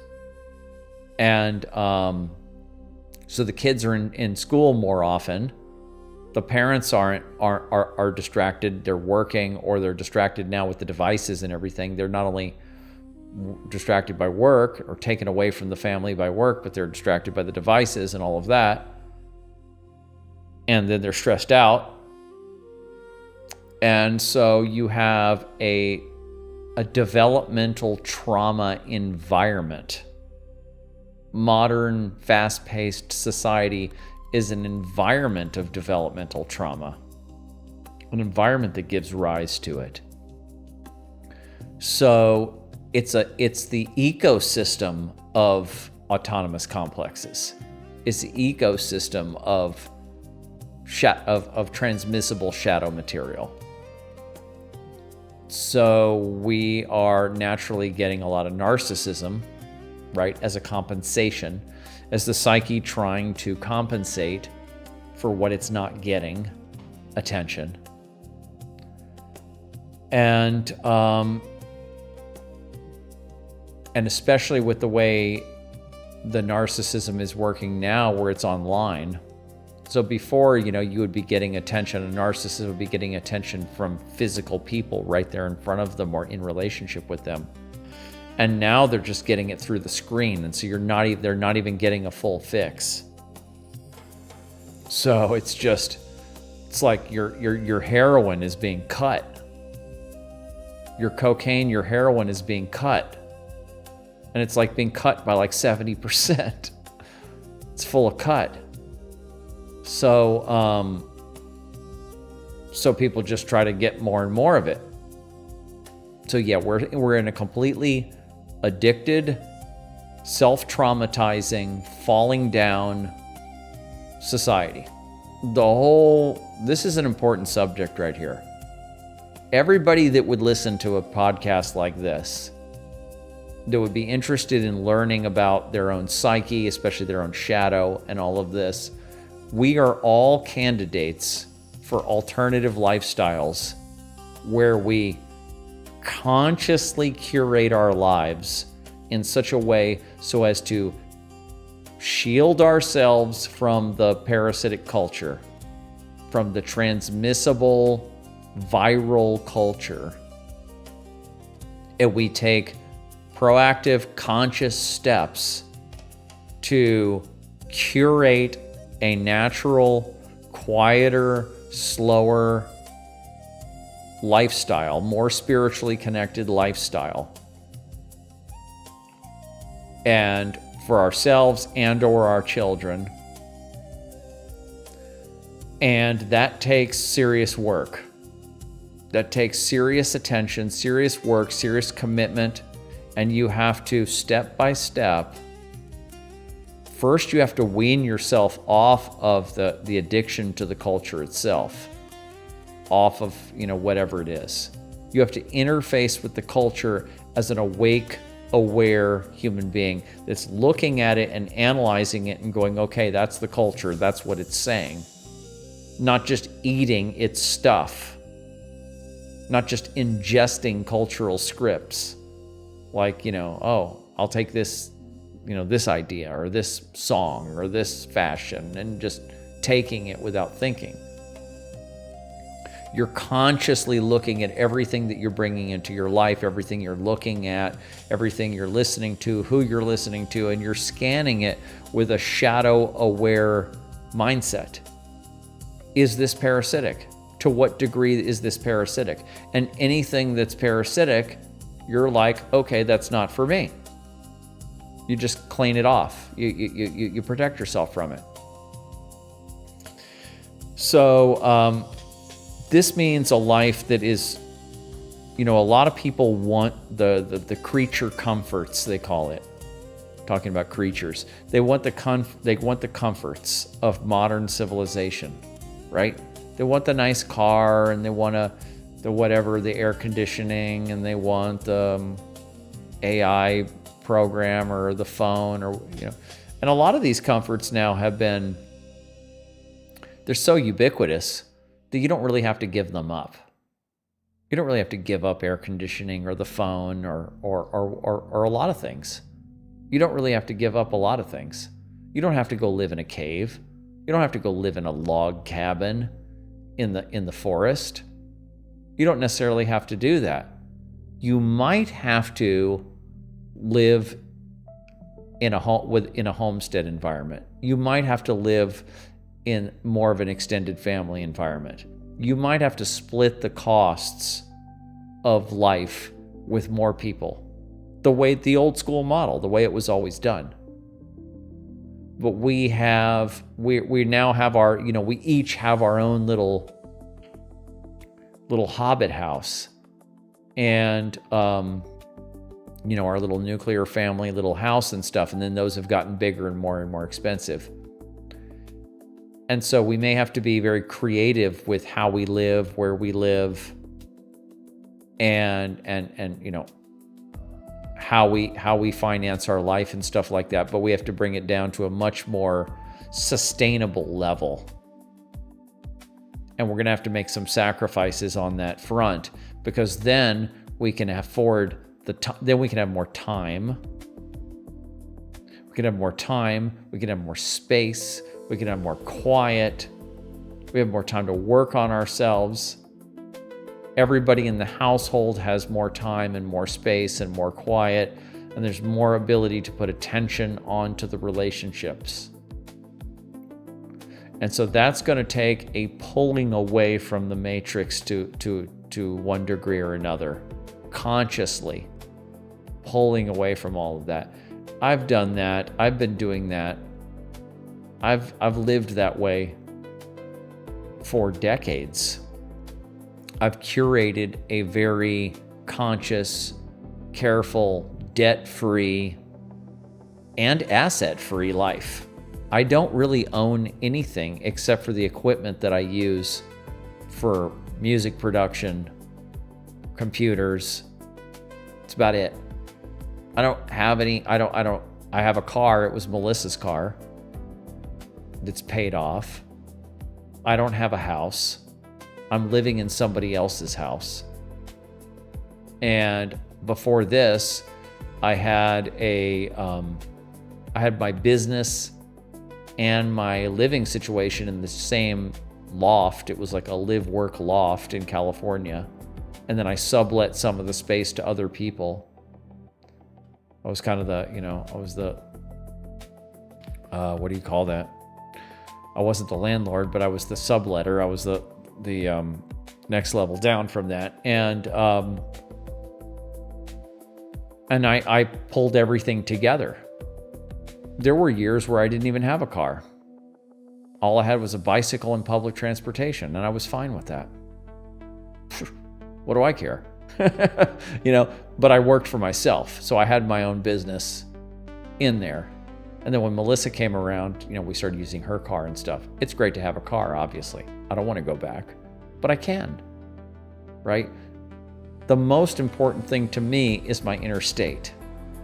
And so the kids are in school more often. The parents are distracted. They're working, or they're distracted now with the devices and everything. They're not only distracted by work or taken away from the family by work, but they're distracted by the devices and all of that. And then they're stressed out. And so you have a developmental trauma environment. Modern, fast-paced society is an environment of developmental trauma, an environment that gives rise to it. So it's the ecosystem of autonomous complexes. It's the ecosystem of transmissible shadow material. So we are naturally getting a lot of narcissism, right, as a compensation, as the psyche trying to compensate for what it's not getting, attention. And especially with the way the narcissism is working now, where it's online. So before, you would be getting attention, a narcissist would be getting attention from physical people right there in front of them or in relationship with them. And now they're just getting it through the screen, and so they're not even getting a full fix. So it's like your heroin is being cut. Your cocaine, your heroin is being cut. And it's like being cut by like 70%. It's full of cut. So people just try to get more and more of it. So yeah, we're in a completely addicted, self-traumatizing, falling down society. This is an important subject right here. Everybody that would listen to a podcast like this, that would be interested in learning about their own psyche, especially their own shadow and all of this, we are all candidates for alternative lifestyles where we consciously curate our lives in such a way so as to shield ourselves from the parasitic culture, from the transmissible viral culture. And we take proactive, conscious steps to curate a natural, quieter, slower lifestyle, more spiritually connected lifestyle. And for ourselves and or our children. And that takes serious work. That takes serious attention, serious work, serious commitment. And you have to, step by step, first you have to wean yourself off of the addiction to the culture itself, off of whatever it is. You have to interface with the culture as an awake, aware human being that's looking at it and analyzing it and going, okay, that's the culture, that's what it's saying. Not just eating its stuff, not just ingesting cultural scripts. Like, I'll take this, this idea or this song or this fashion and just taking it without thinking. You're consciously looking at everything that you're bringing into your life, everything you're looking at, everything you're listening to, who you're listening to, and you're scanning it with a shadow-aware mindset. Is this parasitic? To what degree is this parasitic? And anything that's parasitic, you're like, okay, that's not for me. You just clean it off. You protect yourself from it. So this means a life that is, a lot of people want the creature comforts, they call it. Talking about creatures, they want the comforts of modern civilization, right? They want the nice car, and they want the air conditioning, and they want the AI program or the phone, or And a lot of these comforts now they're so ubiquitous that you don't really have to give them up. You don't really have to give up air conditioning or the phone or a lot of things. You don't really have to give up a lot of things. You don't have to go live in a cave. You don't have to go live in a log cabin in the forest. You don't necessarily have to do that. You might have to live in a homestead environment. You might have to live in more of an extended family environment. You might have to split the costs of life with more people. The old school model, the way it was always done. But we now have our, we each have our own little hobbit house. And our little nuclear family, little house and stuff, and then those have gotten bigger and more expensive. And so we may have to be very creative with how we live, where we live, and how we finance our life and stuff like that. But we have to bring it down to a much more sustainable level. And we're going to have to make some sacrifices on that front, because then we can afford then we can have more time. We can have more time. We can have more space. We can have more quiet. We have more time to work on ourselves. Everybody in the household has more time and more space and more quiet, and there's more ability to put attention onto the relationships. And so that's going to take a pulling away from the matrix to one degree or another, consciously pulling away from all of that. I've done that. I've been doing that. I've lived that way for decades. I've curated a very conscious, careful, debt-free, and asset-free life. I don't really own anything except for the equipment that I use for music production, computers. That's about it. I don't have any, I have a car. It was Melissa's car. It's paid off. I don't have a house. I'm living in somebody else's house. And before this, I had my business and my living situation in the same loft. It was like a live-work loft in California. And then I sublet some of the space to other people. I was kind of what do you call that? I wasn't the landlord, but I was the subletter. I was the next level down from that. And I pulled everything together. There were years where I didn't even have a car. All I had was a bicycle and public transportation, and I was fine with that. What do I care? But I worked for myself, so I had my own business in there. And then when Melissa came around, we started using her car and stuff. It's great to have a car, obviously. I don't want to go back, but I can, right? The most important thing to me is my inner state.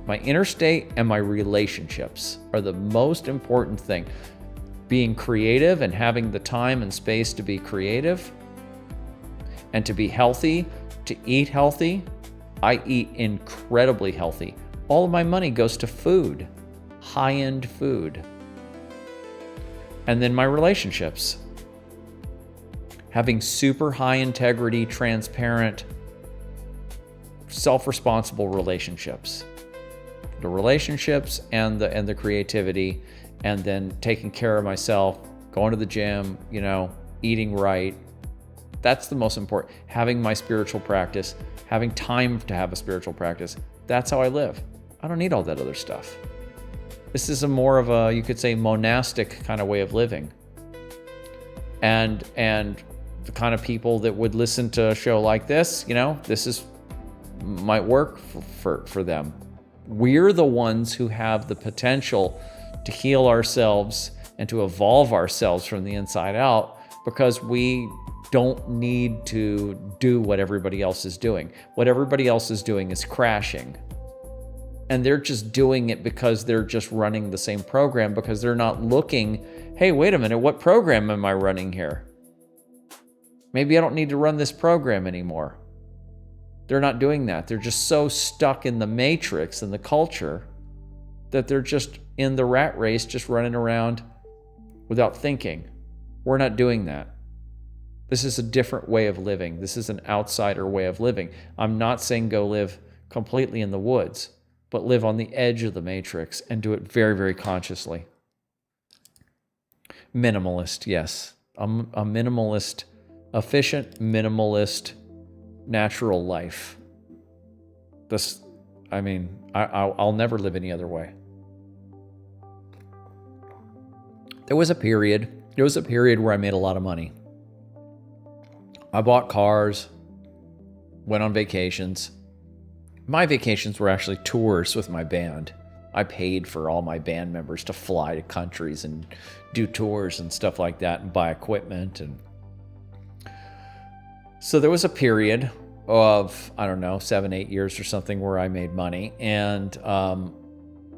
My inner state and my relationships are the most important thing. Being creative and having the time and space to be creative and to be healthy, to eat healthy. I eat incredibly healthy. All of my money goes to food, high-end food. And then my relationships. Having super high integrity, transparent, self-responsible relationships. The relationships and the creativity, and then taking care of myself, going to the gym, eating right. That's the most important. Having my spiritual practice, having time to have a spiritual practice. That's how I live. I don't need all that other stuff. This is more of a, you could say, monastic kind of way of living. And the kind of people that would listen to a show like this, this might work for them. We're the ones who have the potential to heal ourselves and to evolve ourselves from the inside out, because we don't need to do what everybody else is doing. What everybody else is doing is crashing. And they're just doing it because they're just running the same program, because they're not looking, hey, wait a minute, what program am I running here? Maybe I don't need to run this program anymore. They're not doing that. They're just so stuck in the matrix and the culture that they're just in the rat race, just running around without thinking. We're not doing that. This is a different way of living. This is an outsider way of living. I'm not saying go live completely in the woods, but live on the edge of the matrix and do it very, very consciously. Minimalist, yes. I'm a minimalist, efficient, minimalist, natural life. I'll never live any other way. There was a period where I made a lot of money. I bought cars, went on vacations. My vacations were actually tours with my band. I paid for all my band members to fly to countries and do tours and stuff like that and buy equipment. And so there was a period of, 7, 8 years or something where I made money. And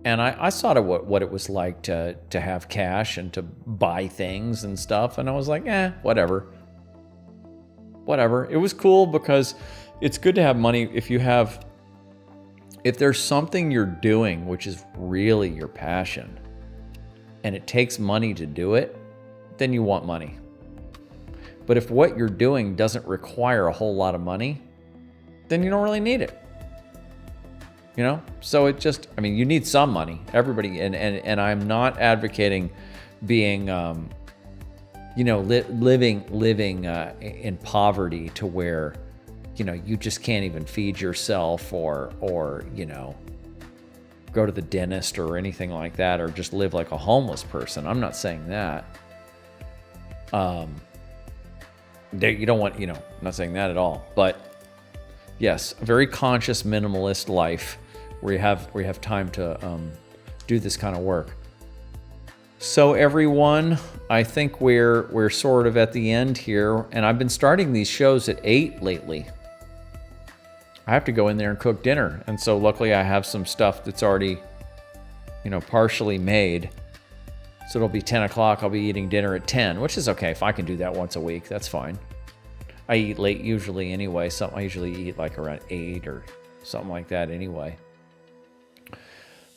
I saw what it was like to have cash and to buy things and stuff. And I was like, whatever. It was cool because it's good to have money if there's something you're doing which is really your passion and it takes money to do it, then you want money. But if what you're doing doesn't require a whole lot of money, then you don't really need it. So it just, you need some money. Everybody, and I'm not advocating being, living in poverty to where, you just can't even feed yourself or go to the dentist or anything like that, or just live like a homeless person. I'm not saying that. You don't want, I'm not saying that at all. But yes, a very conscious minimalist life where you have time to do this kind of work. So everyone, I think we're sort of at the end here, and I've been starting these shows at 8 lately. I have to go in there and cook dinner, and so luckily I have some stuff that's already, partially made. So it'll be 10 o'clock. I'll be eating dinner at 10, which is okay. If I can do that once a week, that's fine. I eat late usually anyway. I usually eat like around 8 or something like that anyway.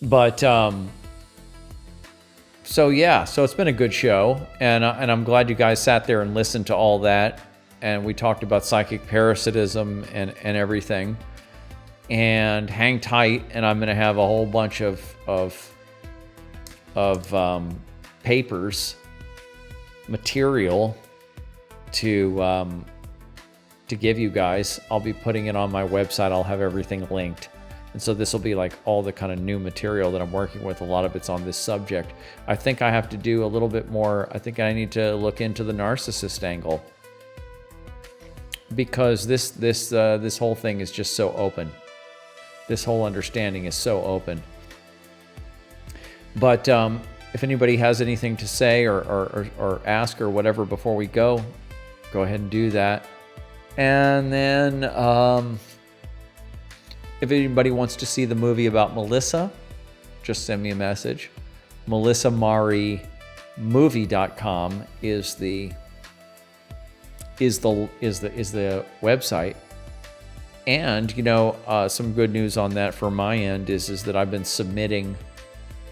But so it's been a good show, and I'm glad you guys sat there and listened to all that, and we talked about psychic parasitism and everything. And hang tight, and I'm going to have a whole bunch of papers, material to give you guys. I'll be putting it on my website. I'll have everything linked. And so this will be like all the kind of new material that I'm working with. A lot of it's on this subject. I think I have to do a little bit more. I think I need to look into the narcissist angle, because this whole thing is just so open. This whole understanding is so open. But if anybody has anything to say or ask or whatever before we go ahead and do that. And then if anybody wants to see the movie about Melissa, just send me a message. melissamarimovie.com is the website. And some good news on that for my end is that I've been submitting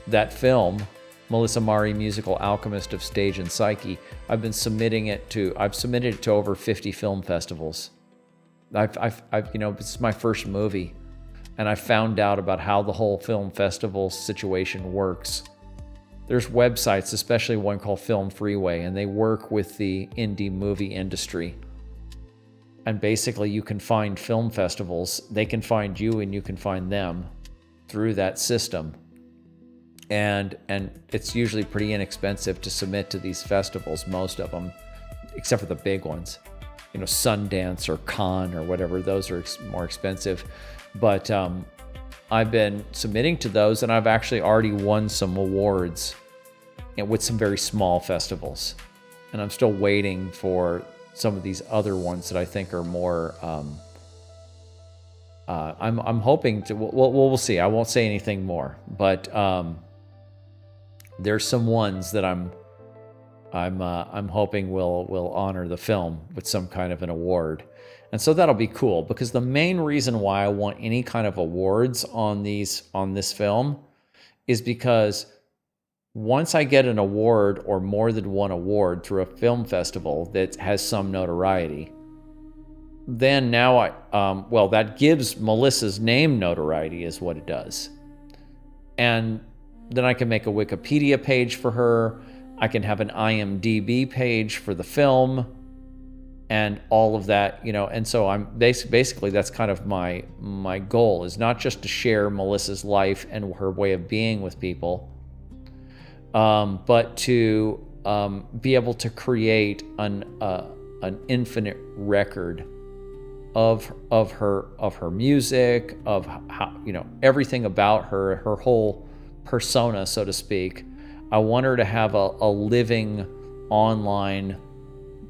that film, Melissa Mari Musical Alchemist of Stage and Psyche. I've submitted it to over 50 film festivals. This is my first movie, and I found out about how the whole film festival situation works. There's websites, especially one called Film Freeway, and they work with the indie movie industry. And basically you can find film festivals, they can find you and you can find them through that system. And it's usually pretty inexpensive to submit to these festivals, most of them, except for the big ones. Sundance or Cannes or whatever, those are more expensive. But I've been submitting to those, and I've actually already won some awards with some very small festivals. And I'm still waiting for some of these other ones that I think are more I'm hoping to. We'll see. I won't say anything more, but there's some ones that I'm hoping will honor the film with some kind of an award, and so that'll be cool. Because the main reason why I want any kind of awards on this film is because once I get an award or more than one award through a film festival that has some notoriety, then now that gives Melissa's name notoriety is what it does. And then I can make a Wikipedia page for her. I can have an IMDb page for the film and all of that, and so I'm basically that's kind of my goal, is not just to share Melissa's life and her way of being with people, but to be able to create an infinite record of her music, of how, everything about her whole persona, so to speak. I want her to have a living online,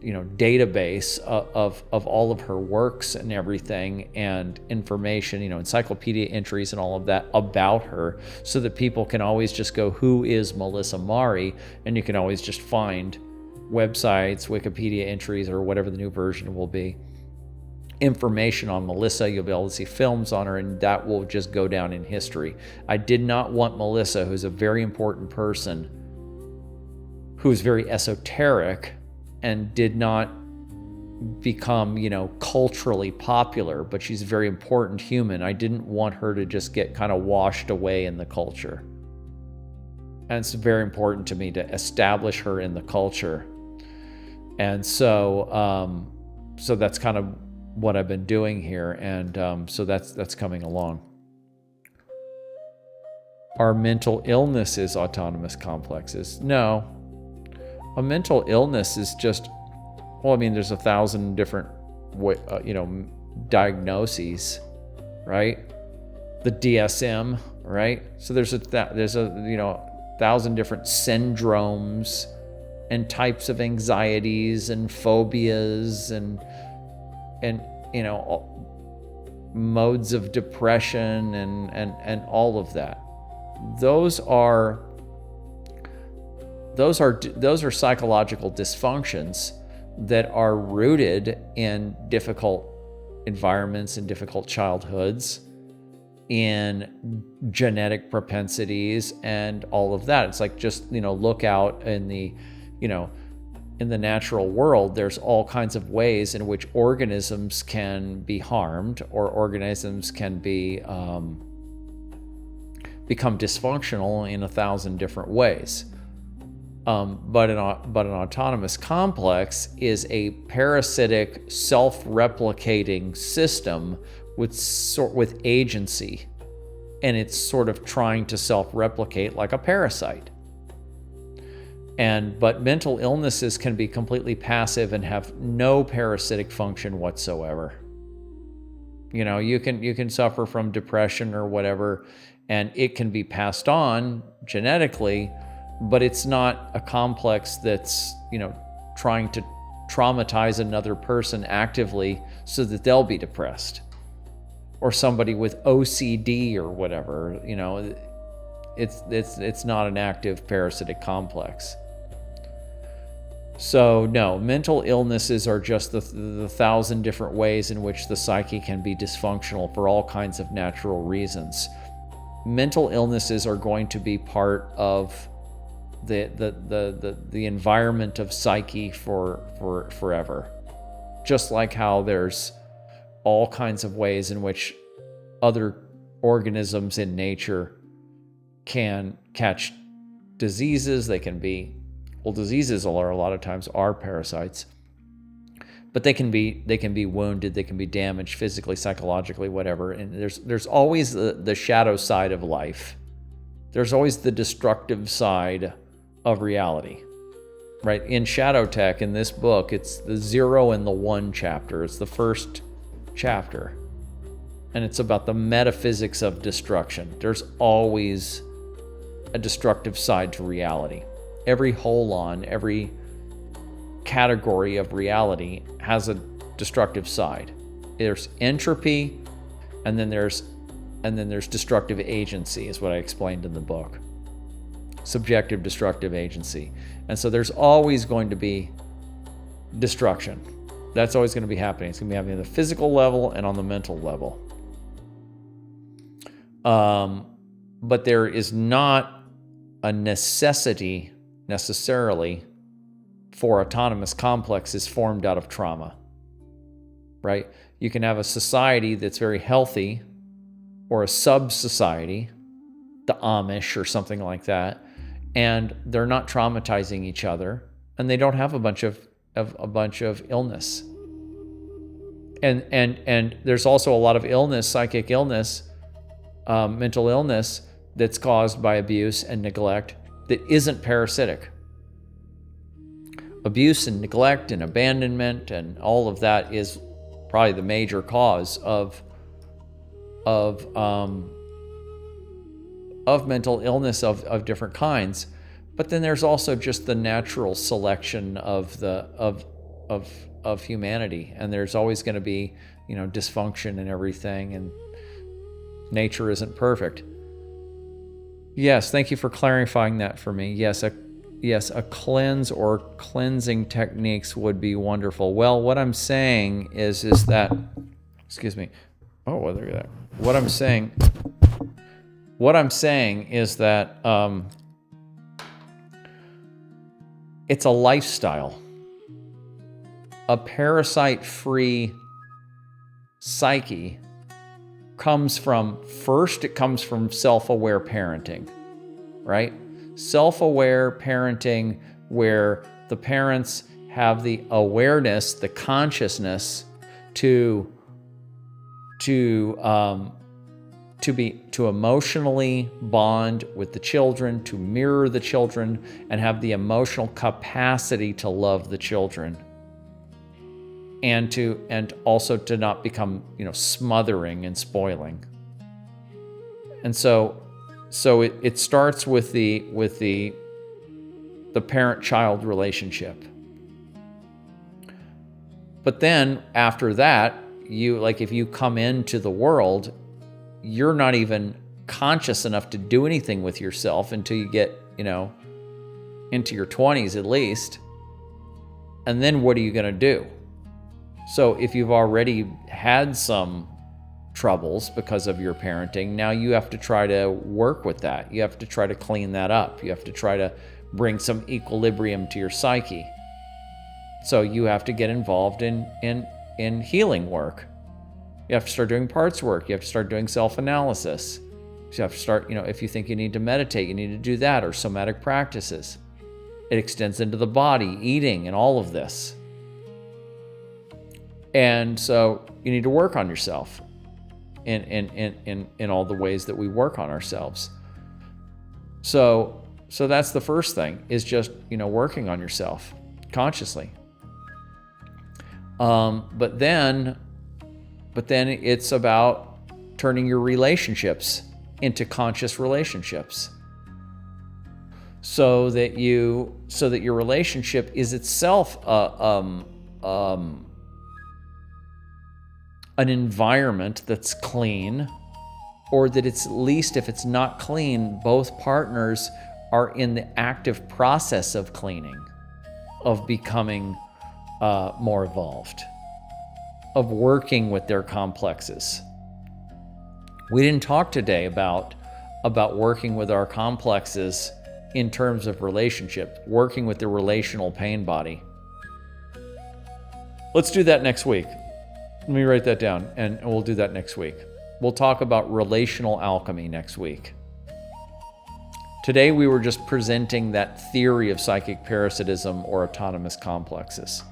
database of all of her works and everything, and information, encyclopedia entries and all of that about her, so that people can always just go, who is Melissa Mari? And you can always just find websites, Wikipedia entries, or whatever the new version will be, information on Melissa. You'll be able to see films on her, and that will just go down in history. I did not want Melissa, who's a very important person, who's very esoteric and did not become, culturally popular, but she's a very important human. I didn't want her to just get kind of washed away in the culture. And it's very important to me to establish her in the culture. And so, so that's kind of what I've been doing here, and so that's coming along. Are mental illnesses autonomous complexes? No. A mental illness is just, there's 1,000 different, diagnoses, right? The DSM, right? So there's a 1,000 different syndromes and types of anxieties and phobias and modes of depression and all of that. Those are psychological dysfunctions that are rooted in difficult environments and difficult childhoods, in genetic propensities and all of that. It's like, just, look out in the, in the natural world, there's all kinds of ways in which organisms can be harmed, or organisms can be become dysfunctional in 1,000 different ways. But an autonomous complex is a parasitic, self-replicating system with agency, and it's sort of trying to self-replicate like a parasite. But mental illnesses can be completely passive and have no parasitic function whatsoever. You can suffer from depression or whatever, and it can be passed on genetically, but it's not a complex that's, trying to traumatize another person actively so that they'll be depressed. Or somebody with OCD or whatever, it's not an active parasitic complex. So no, mental illnesses are just the 1,000 different ways in which the psyche can be dysfunctional for all kinds of natural reasons. Mental illnesses are going to be part of the environment of psyche for forever. Just like how there's all kinds of ways in which other organisms in nature can catch diseases. They can be, diseases are a lot of times are parasites, but they can be wounded, they can be damaged physically, psychologically, whatever. And there's always the shadow side of life. There's always the destructive side of reality, right? In Shadow Tech, in this book, it's the 0 and the 1 chapter. It's the first chapter, and it's about the metaphysics of destruction. There's always a destructive side to reality. Every holon, every category of reality has a destructive side. There's entropy, and then there's destructive agency, is what I explained in the book. Subjective destructive agency. And so there's always going to be destruction. That's always going to be happening. It's going to be happening on the physical level and on the mental level. But there is not a necessity necessarily for autonomous complexes formed out of trauma, right? You can have a society that's very healthy, or a sub-society, the Amish or something like that, and they're not traumatizing each other, and they don't have a bunch of illness. And there's also a lot of illness, psychic illness, mental illness that's caused by abuse and neglect that isn't parasitic. Abuse and neglect and abandonment and all of that is probably the major cause of mental illness of different kinds. But then there's also just the natural selection of humanity, and there's always going to be, dysfunction and everything, and nature isn't perfect. Yes, thank you for clarifying that for me. Yes, a cleanse or cleansing techniques would be wonderful. Well, what I'm saying is that, excuse me. Oh, well, look at that. What I'm saying is that it's a lifestyle. A parasite-free psyche comes from self-aware parenting, right? Self-aware parenting where the parents have the awareness, the consciousness to emotionally bond with the children, to mirror the children, and have the emotional capacity to love the children, and also to not become, smothering and spoiling. And so it starts with the parent-child relationship. But then after that, if you come into the world, you're not even conscious enough to do anything with yourself until you get, into your 20s at least. And then what are you going to do? So if you've already had some troubles because of your parenting, now you have to try to work with that. You have to try to clean that up. You have to try to bring some equilibrium to your psyche. So you have to get involved in healing work. You have to start doing parts work. You have to start doing self-analysis. You have to start, if you think you need to meditate, you need to do that, or somatic practices. It extends into the body, eating, and all of this. And so you need to work on yourself in all the ways that we work on ourselves. So that's the first thing, is just, working on yourself consciously. But then it's about turning your relationships into conscious relationships, so that your relationship is itself an environment that's clean, or that it's, at least if it's not clean, both partners are in the active process of cleaning, of becoming more evolved, of working with their complexes. We didn't talk today about working with our complexes in terms of relationship, working with the relational pain body. Let's do that next week. Let me write that down, and we'll do that next week. We'll talk about relational alchemy next week. Today we were just presenting that theory of psychic parasitism or autonomous complexes.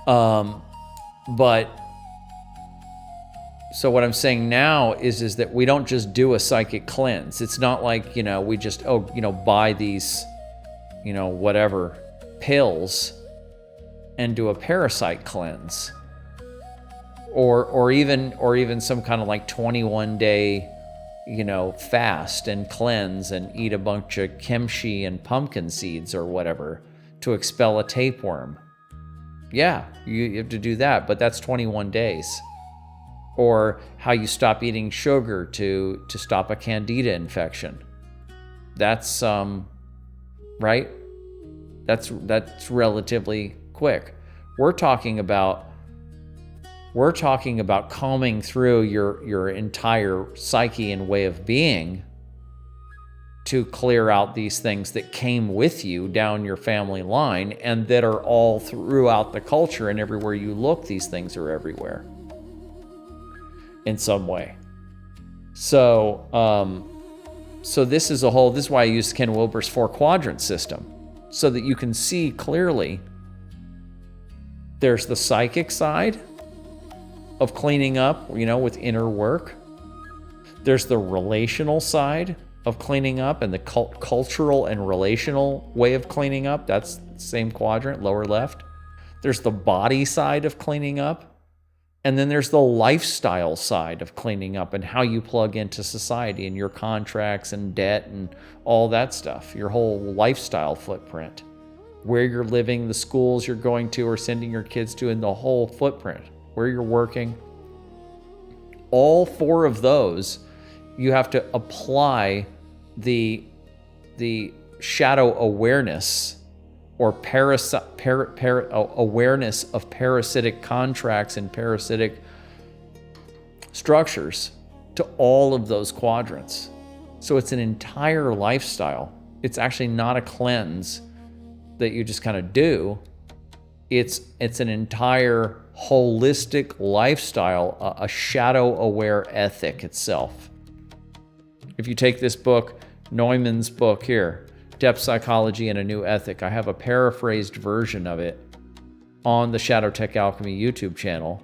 But so what I'm saying now is that we don't just do a psychic cleanse. It's not like, we just, buy these, whatever pills and do a parasite cleanse, or even some kind of like 21-day, fast and cleanse and eat a bunch of kimchi and pumpkin seeds or whatever to expel a tapeworm. Yeah, you have to do that, but that's 21 days. or how you stop eating sugar to stop a candida infection. That's right? That's relatively quick. We're talking about combing through your entire psyche and way of being to clear out these things that came with you down your family line and that are all throughout the culture, and everywhere you look, these things are everywhere in some way. So this is why I use Ken Wilber's 4-quadrant system, so that you can see clearly there's the psychic side of cleaning up, with inner work. There's the relational side of cleaning up, and the cultural and relational way of cleaning up. That's the same quadrant, lower left. There's the body side of cleaning up. And then there's the lifestyle side of cleaning up and how you plug into society and your contracts and debt and all that stuff, your whole lifestyle footprint, where you're living, the schools you're going to or sending your kids to, and the whole footprint, where you're working. All 4 of those, you have to apply the shadow awareness or awareness of parasitic contracts and parasitic structures to all of those quadrants. So it's an entire lifestyle. It's actually not a cleanse that you just kind of do. It's an entire holistic lifestyle, a shadow-aware ethic itself. If you take this book, Neumann's book here, Depth Psychology and a New Ethic, I have a paraphrased version of it on the Shadow Tech Alchemy YouTube channel,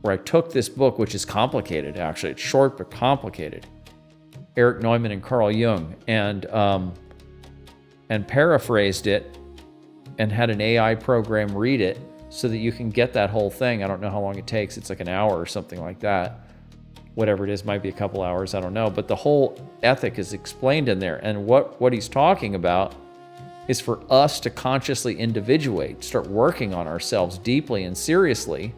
where I took this book, which is complicated, actually. It's short but complicated. Erich Neumann and Carl Jung, and paraphrased it and had an AI program read it so that you can get that whole thing. I don't know how long it takes. It's like an hour or something like that. Whatever it is, might be a couple hours, I don't know. But the whole ethic is explained in there. And what he's talking about is for us to consciously individuate, start working on ourselves deeply and seriously,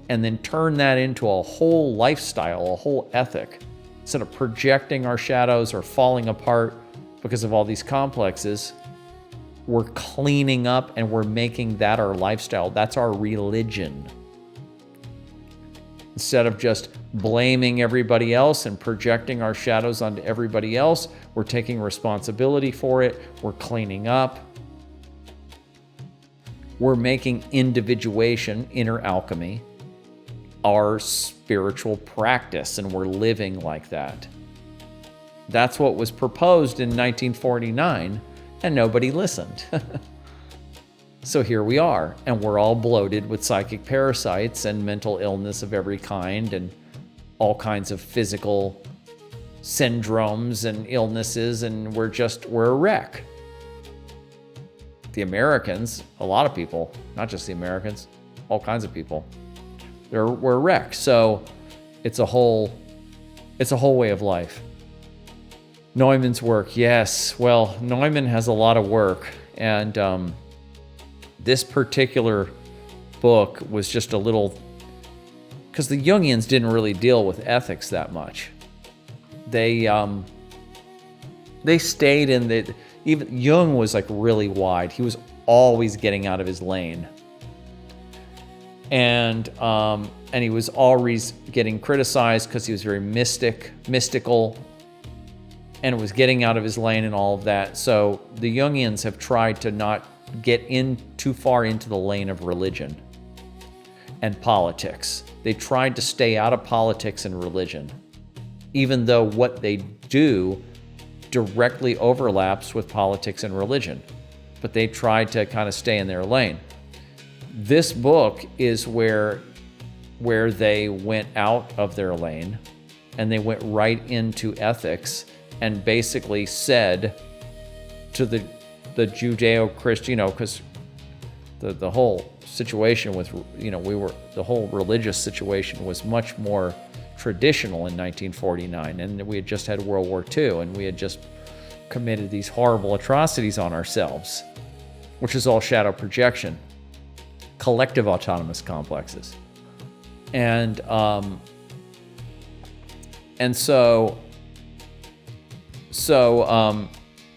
and then turn that into a whole lifestyle, a whole ethic. Instead of projecting our shadows or falling apart because of all these complexes, we're cleaning up and we're making that our lifestyle. That's our religion. Instead of just blaming everybody else and projecting our shadows onto everybody else, we're taking responsibility for it. We're cleaning up. We're making individuation, inner alchemy, our spiritual practice, and we're living like that. That's what was proposed in 1949, and nobody listened. So here we are, and we're all bloated with psychic parasites and mental illness of every kind and all kinds of physical syndromes and illnesses, and we're a wreck. The Americans, a lot of people, not just the Americans, all kinds of people, we're a wreck. So it's a whole way of life. Neumann's work, yes. Well, Neumann has a lot of work, and this particular book was just a little, because the Jungians didn't really deal with ethics that much. They stayed in the, even Jung was like really wide. He was always getting out of his lane. And he was always getting criticized because he was very mystical, and was getting out of his lane and all of that. So the Jungians have tried to not get in too far into the lane of religion and politics. They tried to stay out of politics and religion, even though what they do directly overlaps with politics and religion. But they tried to kind of stay in their lane. This book is where they went out of their lane and they went right into ethics and basically said to the Judeo-Christian, because the whole situation with, the whole religious situation was much more traditional in 1949, and we had just had World War II, and we had just committed these horrible atrocities on ourselves, which is all shadow projection, collective autonomous complexes. And so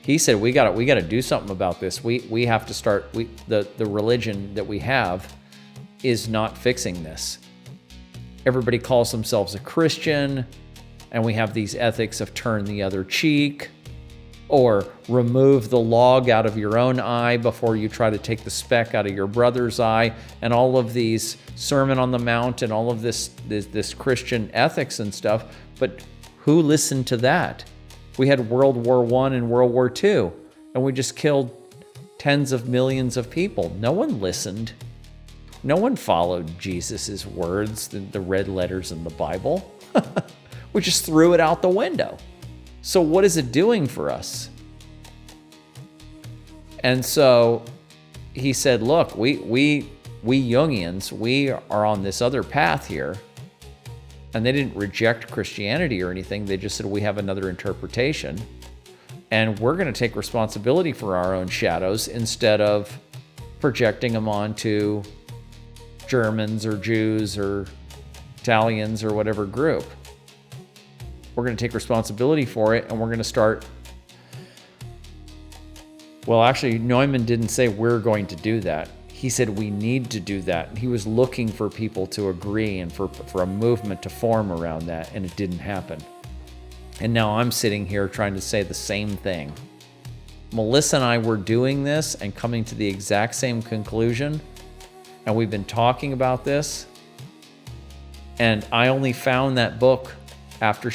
he said, we got to do something about this. We have to start. The religion that we have is not fixing this. Everybody calls themselves a Christian, and we have these ethics of turn the other cheek, or remove the log out of your own eye before you try to take the speck out of your brother's eye, and all of these Sermon on the Mount and all of this Christian ethics and stuff. But who listened to that? We had World War I and World War II, and we just killed tens of millions of people. No one listened. No one followed Jesus's words, the red letters in the Bible. We just threw it out the window. So what is it doing for us? And so he said, look, we Jungians, we are on this other path here. And they didn't reject Christianity or anything. They just said, we have another interpretation. And we're going to take responsibility for our own shadows instead of projecting them onto Germans or Jews or Italians or whatever group. We're going to take responsibility for it, and we're going to start. Well, actually, Neumann didn't say we're going to do that. He said we need to do that. He was looking for people to agree and for a movement to form around that, and it didn't happen. And now I'm sitting here trying to say the same thing. Melissa and I were doing this and coming to the exact same conclusion, and we've been talking about this, and I only found that book after